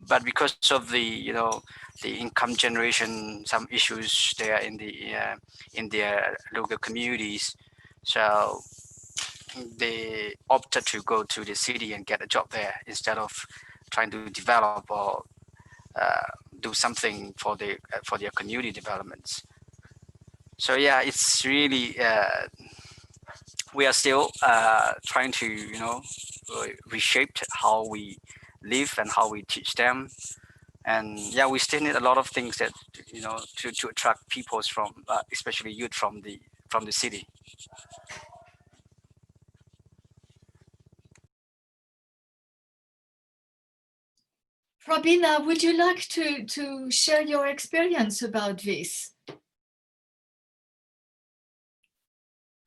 but because of the the income generation, some issues there in their local communities, so they opted to go to the city and get a job there instead of trying to develop or do something for their community developments. So yeah, it's really we are still trying to reshape how we live and how we teach them. And yeah, we still need a lot of things that to attract people from especially youth from the city. Prabina, would you like to share your experience about this?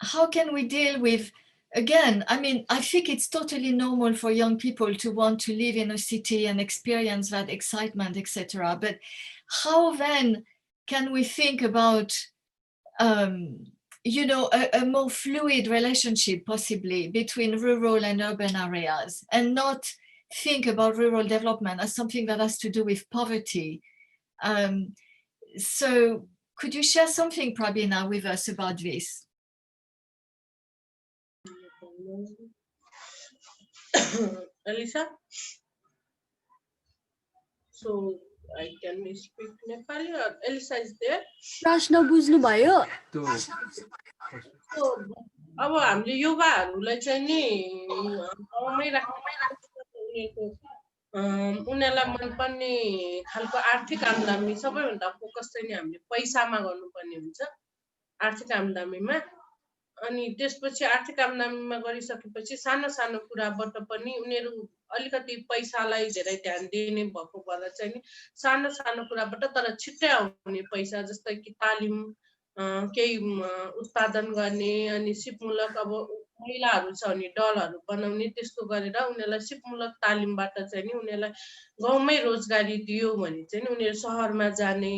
How can we deal with, again, I mean, I think it's totally normal for young people to want to live in a city and experience that excitement, etc. But how then can we think about, a more fluid relationship possibly between rural and urban areas, and not think about rural development as something that has to do with poverty? So could you share something, Prabina, with us about this? Elisa? So I can speak Nepali, or Elisa is there? प्रश्न बुझ्नुभयो? So अब हामीले युवाहरूलाई चाहिँ नि गाउँमै राख्नु उनीहरूलाई मनपर्ने खालको आर्थिक आम्दानी सबैभन्दा फोकस चाहिँ नि हामीले पैसामा गर्नुपर्ने हुन्छ, आर्थिक आम्दानीमा। अनि त्यसपछि आर्थिक आम्दानीमा गरिसकेपछि सानो सानो कुराबाट पनि उनीहरू अलिकति पैसालाई धेरै ध्यान दिने भएको भएर चाहिँ नि सानो सानो कुराबाट तर छिट्टै आउने पैसा, जस्तै कि तालिम केही उत्पादन गर्ने, अनि सिपमूलक अब महिलाहरू छ भने डलहरू बनाउने, त्यस्तो गरेर उनीहरूलाई सिपमूलक तालिमबाट चाहिँ नि उनीहरूलाई गाउँमै रोजगारी दियो भने चाहिँ नि उनीहरू सहरमा जाने,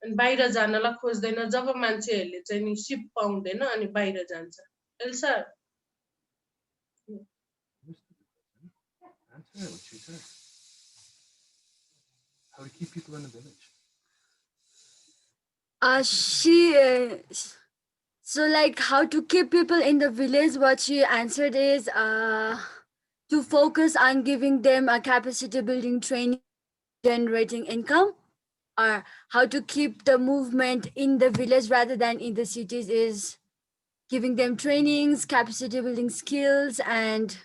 अनि बाहिर जानलाई खोज्दैन, जब मान्छेहरूले चाहिँ नि सिप पाउँदैन अनि बाहिर जान्छ। Elsa How to keep people in the village? So like how to keep people in the village, what she answered is to focus on giving them a capacity building training, generating income, or how to keep the movement in the village rather than in the cities is giving them trainings, capacity building skills, and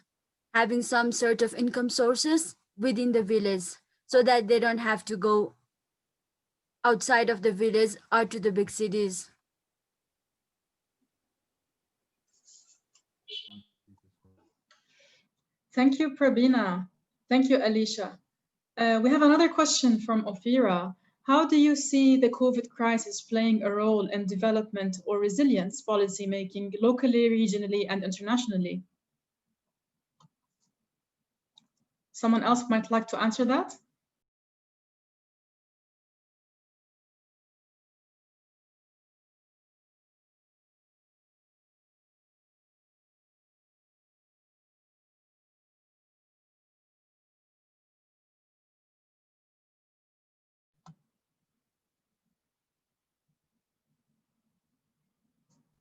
having some sort of income sources within the village so that they don't have to go outside of the village or to the big cities. Thank you, Prabina. Thank you, Alicia. We have another question from Ophira. How do you see the COVID crisis playing a role in development or resilience policy making locally, regionally, and internationally? Someone else might like to answer that?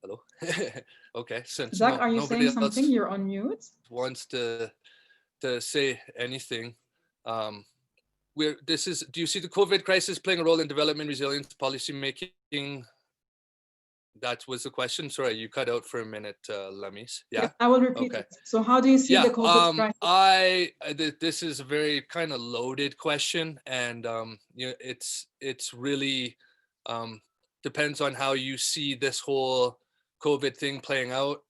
Hello. Okay, since Zach, are you nobody saying something? You're on mute. Wants to say anything. Do you see the COVID crisis playing a role in development resilience policy making that was the question. Sorry, you cut out for a minute, Lamis. Yeah, I will repeat okay. it. So how do you see the COVID crisis? This is a very kind of loaded question, and you know, it's really depends on how you see this whole COVID thing playing out.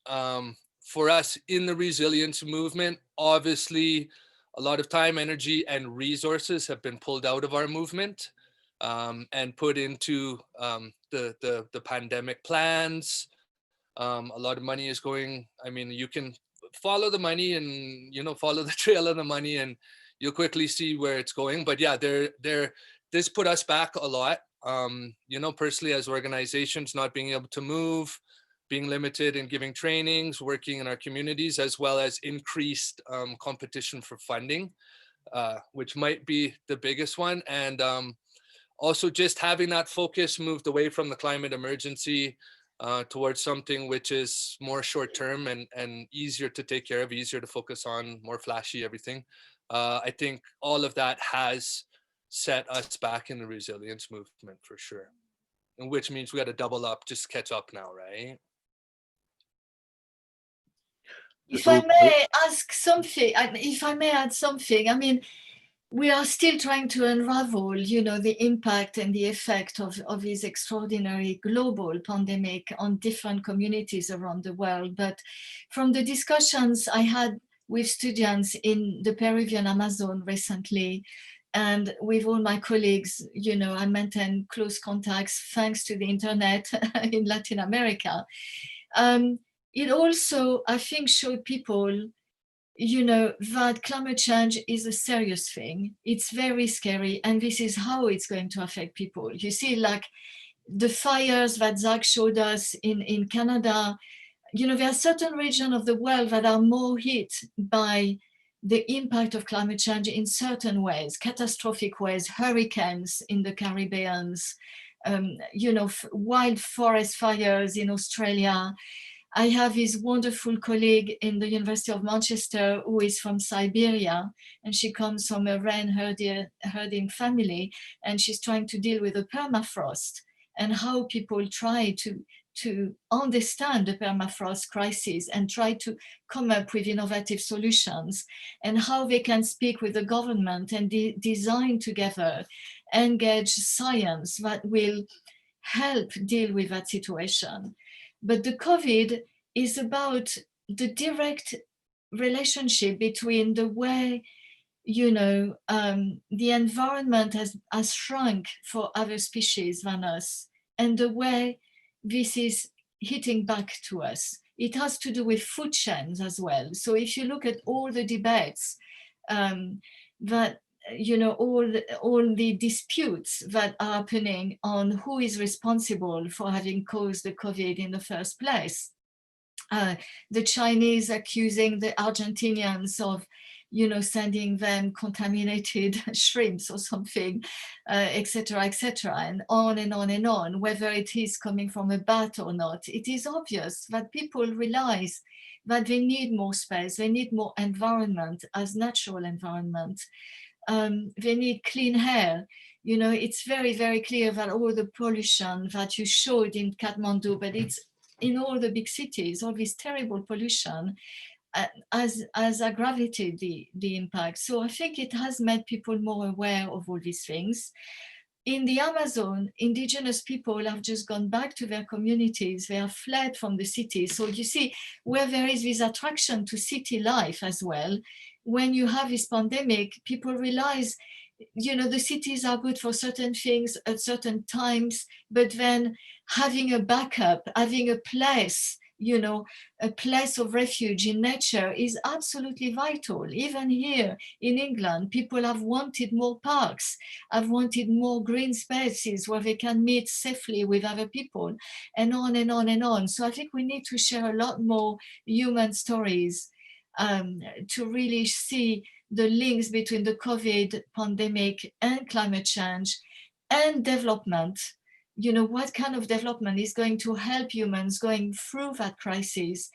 For us in the resilience movement, obviously, a lot of time, energy, and resources have been pulled out of our movement and put into the pandemic plans. A lot of money is going. I mean, you can follow the money and, you know, follow the trail of the money, and you'll quickly see where it's going. But yeah, this put us back a lot. You know, personally, as organizations, not being able to move, being limited in giving trainings, working in our communities, as well as increased competition for funding, which might be the biggest one. And also just having that focus moved away from the climate emergency towards something which is more short term and easier to take care of, easier to focus on, more flashy everything. I think all of that has set us back in the resilience movement for sure. And which means we got to double up, just catch up now, right? If I may ask something, if I may add something, I mean, we are still trying to unravel, you know, the impact and the effect of this extraordinary global pandemic on different communities around the world. But from the discussions I had with students in the Peruvian Amazon recently, and with all my colleagues, you know, I maintain close contacts thanks to the internet in Latin America. It also, I think, showed people, you know, that climate change is a serious thing. It's very scary, and this is how it's going to affect people. You see, like the fires that Zach showed us in Canada, you know, there are certain regions of the world that are more hit by the impact of climate change in certain ways, catastrophic ways, hurricanes in the Caribbean, you know, wild forest fires in Australia. I have this wonderful colleague in the University of Manchester who is from Siberia, and she comes from a rain herding family, and she's trying to deal with the permafrost and how people try to understand the permafrost crisis and try to come up with innovative solutions, and how they can speak with the government and design together, engage science that will help deal with that situation. But the COVID is about the direct relationship between the way, you know, the environment has shrunk for other species than us, and the way this is hitting back to us. It has to do with food chains as well. So if you look at all the debates that, you know, all the disputes that are happening on who is responsible for having caused the COVID in the first place. The Chinese accusing the Argentinians of, you know, sending them contaminated shrimps or something, etc., and on and on and on, whether it is coming from a bat or not. It is obvious that people realize that they need more space, they need more environment as natural environment. They need clean air. You know, it's very, very clear that all the pollution that you showed in Kathmandu, but it's in all the big cities, all this terrible pollution has aggravated the impact. So I think it has made people more aware of all these things. In the Amazon, indigenous people have just gone back to their communities. They have fled from the cities. So you see, where there is this attraction to city life as well, when you have this pandemic, people realize, you know, the cities are good for certain things at certain times, but then having a backup, having a place, you know, a place of refuge in nature is absolutely vital. Even here in England, people have wanted more parks, have wanted more green spaces where they can meet safely with other people, and on and on and on. So I think we need to share a lot more human stories to really see the links between the COVID pandemic and climate change and development. You know, what kind of development is going to help humans going through that crisis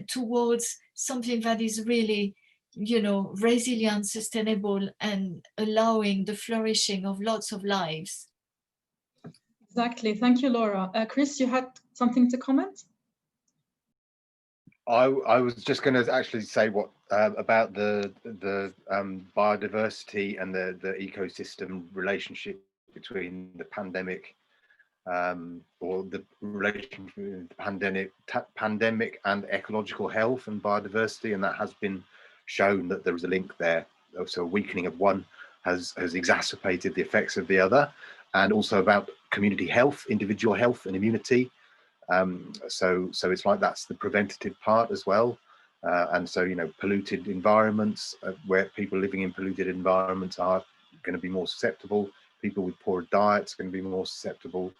towards something that is really, you know, resilient, sustainable, and allowing the flourishing of lots of lives. Exactly. Thank you, Laura. Chris, you had something to comment? I was just going to actually say what about the biodiversity and the ecosystem relationship between the pandemic or the relationship between the pandemic and ecological health and biodiversity, and that has been shown that there is a link there. So a weakening of one has exacerbated the effects of the other, and also about community health, individual health and immunity. So it's like that's the preventative part as well. And so, you know, polluted environments, where people living in polluted environments are going to be more susceptible. People with poor diets are going to be more susceptible.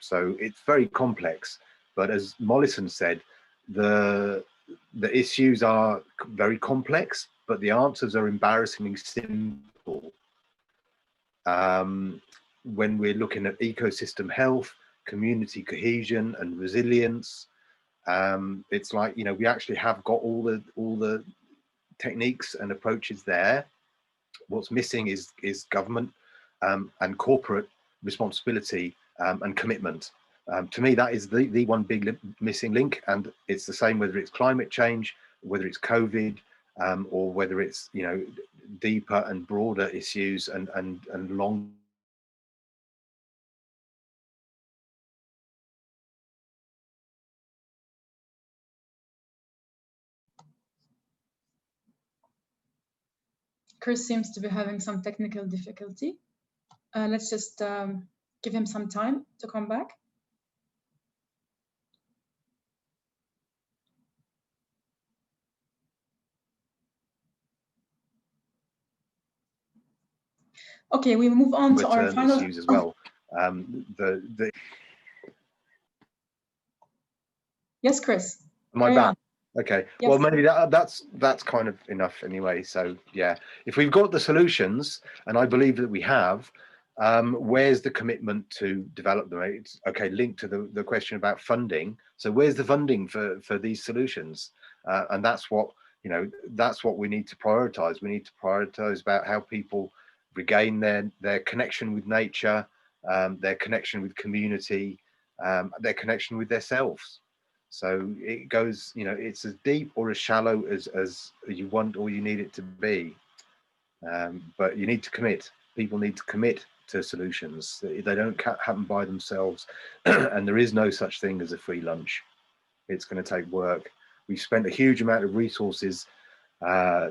So it's very complex. But as Mollison said, the issues are very complex, but the answers are embarrassingly simple. When we're looking at ecosystem health, community cohesion and resilience, it's like, you know, we actually have got all the techniques and approaches there. What's missing is government and corporate responsibility and commitment. To me, that is the one big missing link, and it's the same whether it's climate change, whether it's COVID, or whether it's, you know, deeper and broader issues and long. Chris seems to be having some technical difficulty. Let's just give him some time to come back. Okay, we move on to our final issues as well. Yes, Chris. Am I back? Okay. Yes. Well, maybe that's kind of enough anyway. So yeah, if we've got the solutions, and I believe that we have, where's the commitment to develop them? It's okay, linked to the question about funding. So where's the funding for these solutions? And that's what, you know, that's what we need to prioritize. We need to prioritize about how people regain their connection with nature, their connection with community, their connection with themselves. So it goes, you know, it's as deep or as shallow as you want or you need it to be. But you need to commit. People need to commit to solutions. They don't happen by themselves. And there is no such thing as a free lunch. It's going to take work. We've spent a huge amount of resources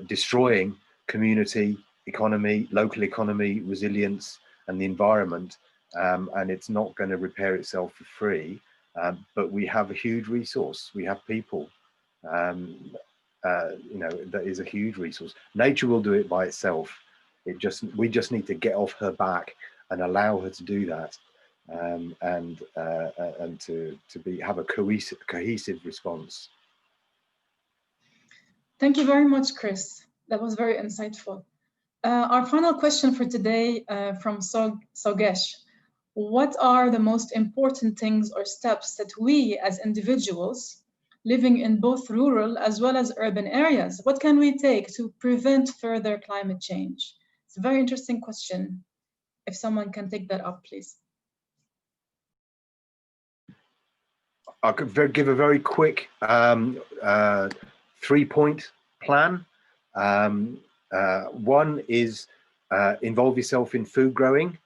destroying community, economy, local economy, resilience, and the environment. And it's not going to repair itself for free. But we have a huge resource. We have people. You know, that is a huge resource. Nature will do it by itself. We just need to get off her back and allow her to do that, and to have a cohesive response. Thank you very much, Chris. That was very insightful. Our final question for today from Sogesh. What are the most important things or steps that we as individuals living in both rural as well as urban areas, what can we take to prevent further climate change? It's a very interesting question. If someone can take that up, please. I could give a very quick 3-point plan. One is involve yourself in food growing.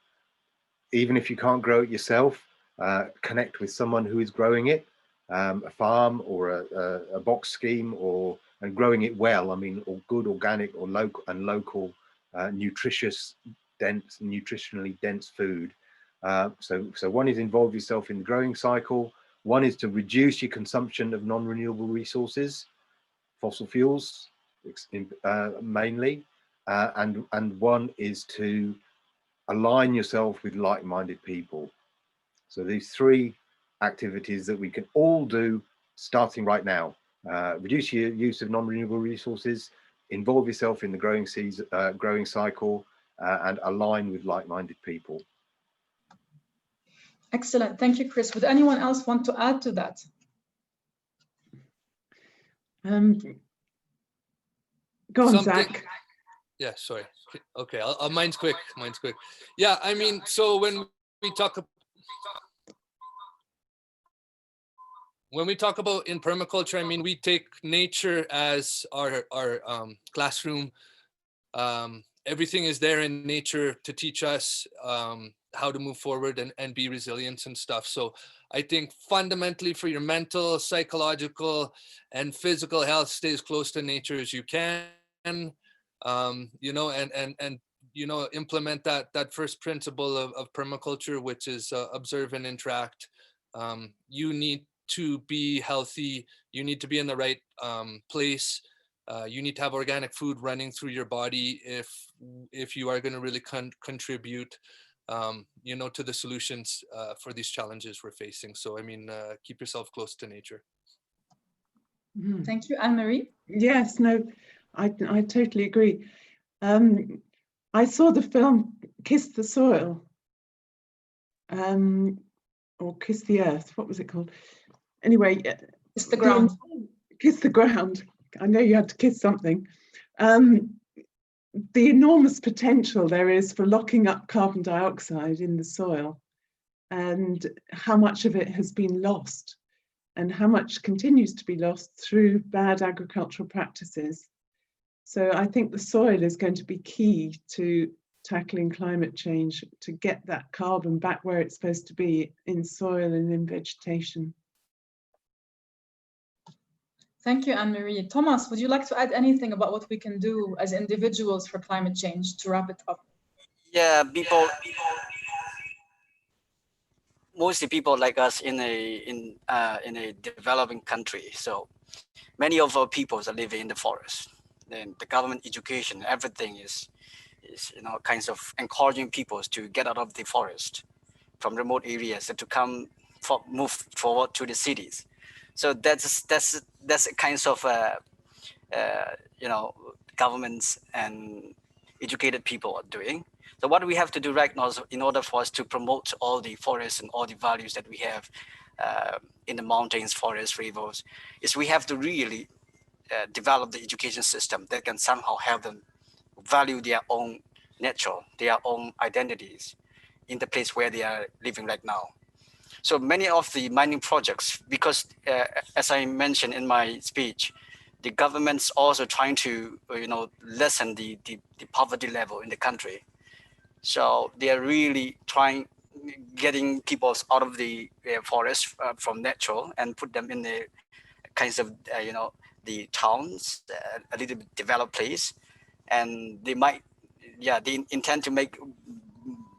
Even if you can't grow it yourself, connect with someone who is growing it, a farm or a box scheme, and growing it well. I mean, or good organic or local, nutritionally dense food. So one is involve yourself in the growing cycle. One is to reduce your consumption of non-renewable resources, fossil fuels mainly, and one is to align yourself with like-minded people. So these 3 activities that we can all do starting right now. Reduce your use of non-renewable resources, involve yourself in the growing cycle, and align with like-minded people. Excellent. Thank you, Chris. Would anyone else want to add to that? Go on, Zach. Yeah, sorry. Okay, mine's quick. Yeah, I mean, so when we talk when we talk about in permaculture, I mean, we take nature as our classroom. Everything is there in nature to teach us how to move forward and be resilient and stuff. So I think fundamentally for your mental, psychological, and physical health, stay as close to nature as you can, you know, and you know, implement that first principle of permaculture, which is observe and interact. You need to be healthy, you need to be in the right place. You need to have organic food running through your body if you are going to really contribute, you know, to the solutions for these challenges we're facing. So, I mean, keep yourself close to nature. Thank you, Anne-Marie. Yes, no, I totally agree. I saw the film Kiss the Soil, or Kiss the Earth. What was it called? Anyway, Kiss the Ground. Kiss the Ground. I know you had to kiss something. The enormous potential there is for locking up carbon dioxide in the soil, and how much of it has been lost, and how much continues to be lost through bad agricultural practices. So I think the soil is going to be key to tackling climate change, to get that carbon back where it's supposed to be, in soil and in vegetation. Thank you, Anne-Marie. Thomas, would you like to add anything about what we can do as individuals for climate change to wrap it up? Yeah, mostly people like us in a developing country. So many of our peoples are living in the forest. Then the government education, everything is you know, kinds of encouraging people to get out of the forest from remote areas and to move forward to the cities. So that's a kinds of you know, governments and educated people are doing. So what we have to do right now is, in order for us to promote all the forests and all the values that we have in the mountains, forests, rivers, is we have to really develop the education system that can somehow help them value their own nature, their own identities in the place where they are living right now. So many of the mining projects, because as I mentioned in my speech, the government's also trying to, you know, lessen the poverty level in the country. So they are really getting people out of the forest from nature and put them in the kinds of, you know, the towns, a little bit developed place. And they might, they intend to make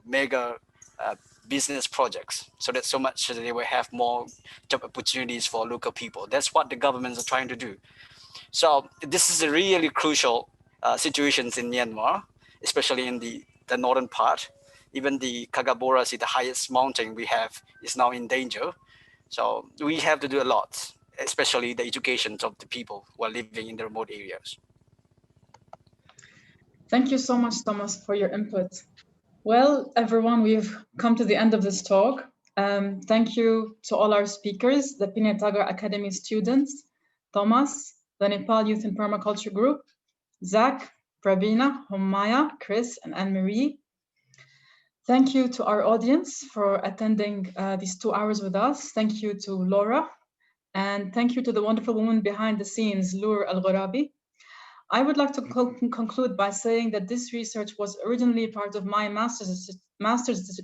mega business projects, so that they will have more job opportunities for local people. That's what the governments are trying to do. So this is a really crucial situations in Myanmar, especially in the northern part. Even the Kagabora, the highest mountain we have, is now in danger. So we have to do a lot, especially the education of the people who are living in the remote areas. Thank you so much, Thomas, for your input. Well, everyone, we've come to the end of this talk. Thank you to all our speakers, the Pinatagar Academy students, Thomas, the Nepal Youth in Permaculture Group, Zach, Pravina, Homaya, Chris, and Anne-Marie. Thank you to our audience for attending these 2 hours with us. Thank you to Laura, and thank you to the wonderful woman behind the scenes, Lour Al-Gharabi. I would like to conclude by saying that this research was originally part of my master's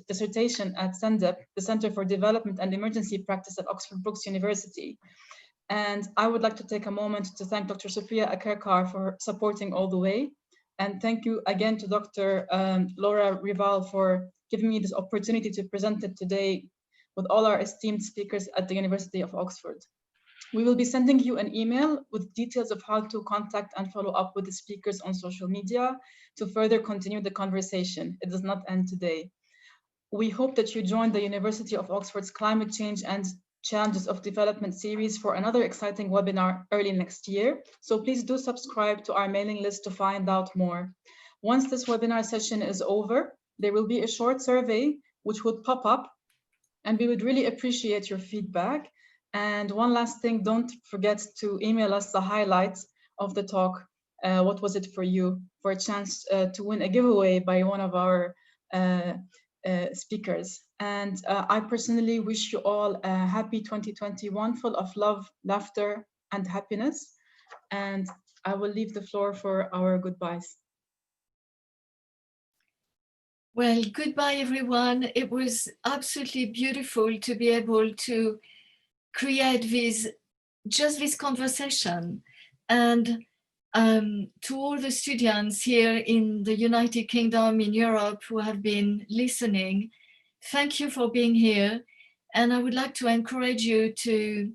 dissertation at CENDEP, the Center for Development and Emergency Practice at Oxford Brookes University. And I would like to take a moment to thank Dr. Supriya Akerkar for supporting all the way. And thank you again to Dr. Laura Rival for giving me this opportunity to present it today with all our esteemed speakers at the University of Oxford. We will be sending you an email with details of how to contact and follow up with the speakers on social media to further continue the conversation. It does not end today. We hope that you join the University of Oxford's Climate Change and Challenges of Development series for another exciting webinar early next year. So please do subscribe to our mailing list to find out more. Once this webinar session is over, there will be a short survey which would pop up, and we would really appreciate your feedback. And one last thing, don't forget to email us the highlights of the talk. What was it for you, for a chance to win a giveaway by one of our speakers. And I personally wish you all a happy 2021 full of love, laughter, and happiness. And I will leave the floor for our goodbyes. Well, goodbye, everyone. It was absolutely beautiful to be able to create this conversation. And to all the students here in the United Kingdom, in Europe, who have been listening, thank you for being here. And I would like to encourage you to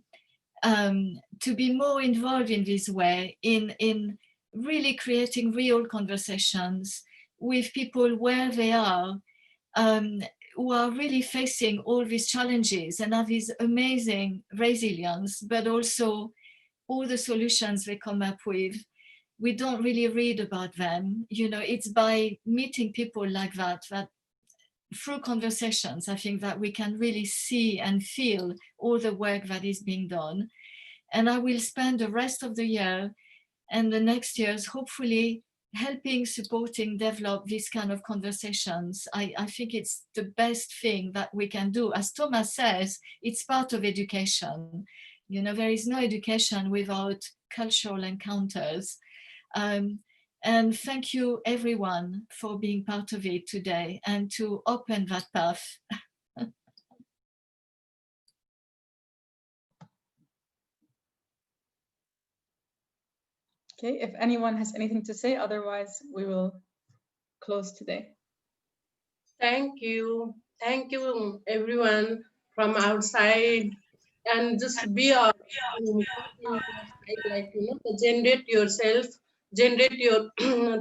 be more involved in this way, in really creating real conversations with people where they are, who are really facing all these challenges and have this amazing resilience, but also all the solutions they come up with. We don't really read about them. You know, it's by meeting people like that through conversations, I think that we can really see and feel all the work that is being done. And I will spend the rest of the year and the next years, hopefully, helping, supporting, develop these kind of conversations. I think it's the best thing that we can do. As Thomas says, it's part of education. You know, there is no education without cultural encounters. And thank you everyone for being part of it today and to open that path. Okay, if anyone has anything to say, otherwise we will close today. Thank you everyone from outside, and just be like, you know, generate yourself, generate your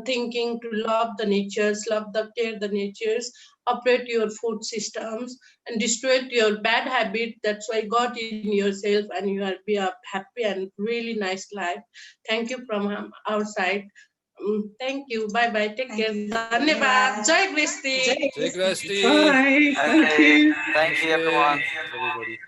thinking to love the natures, care the natures, operate your food systems, and destroy your bad habit. That's why God in yourself, and you will be a happy and really nice life. Thank you from outside. Thank you. Bye bye. Take care. Dhanyavad. Jai Kristi. Jai Kristi. Bye. Thank you. Thank you, everyone. Everybody.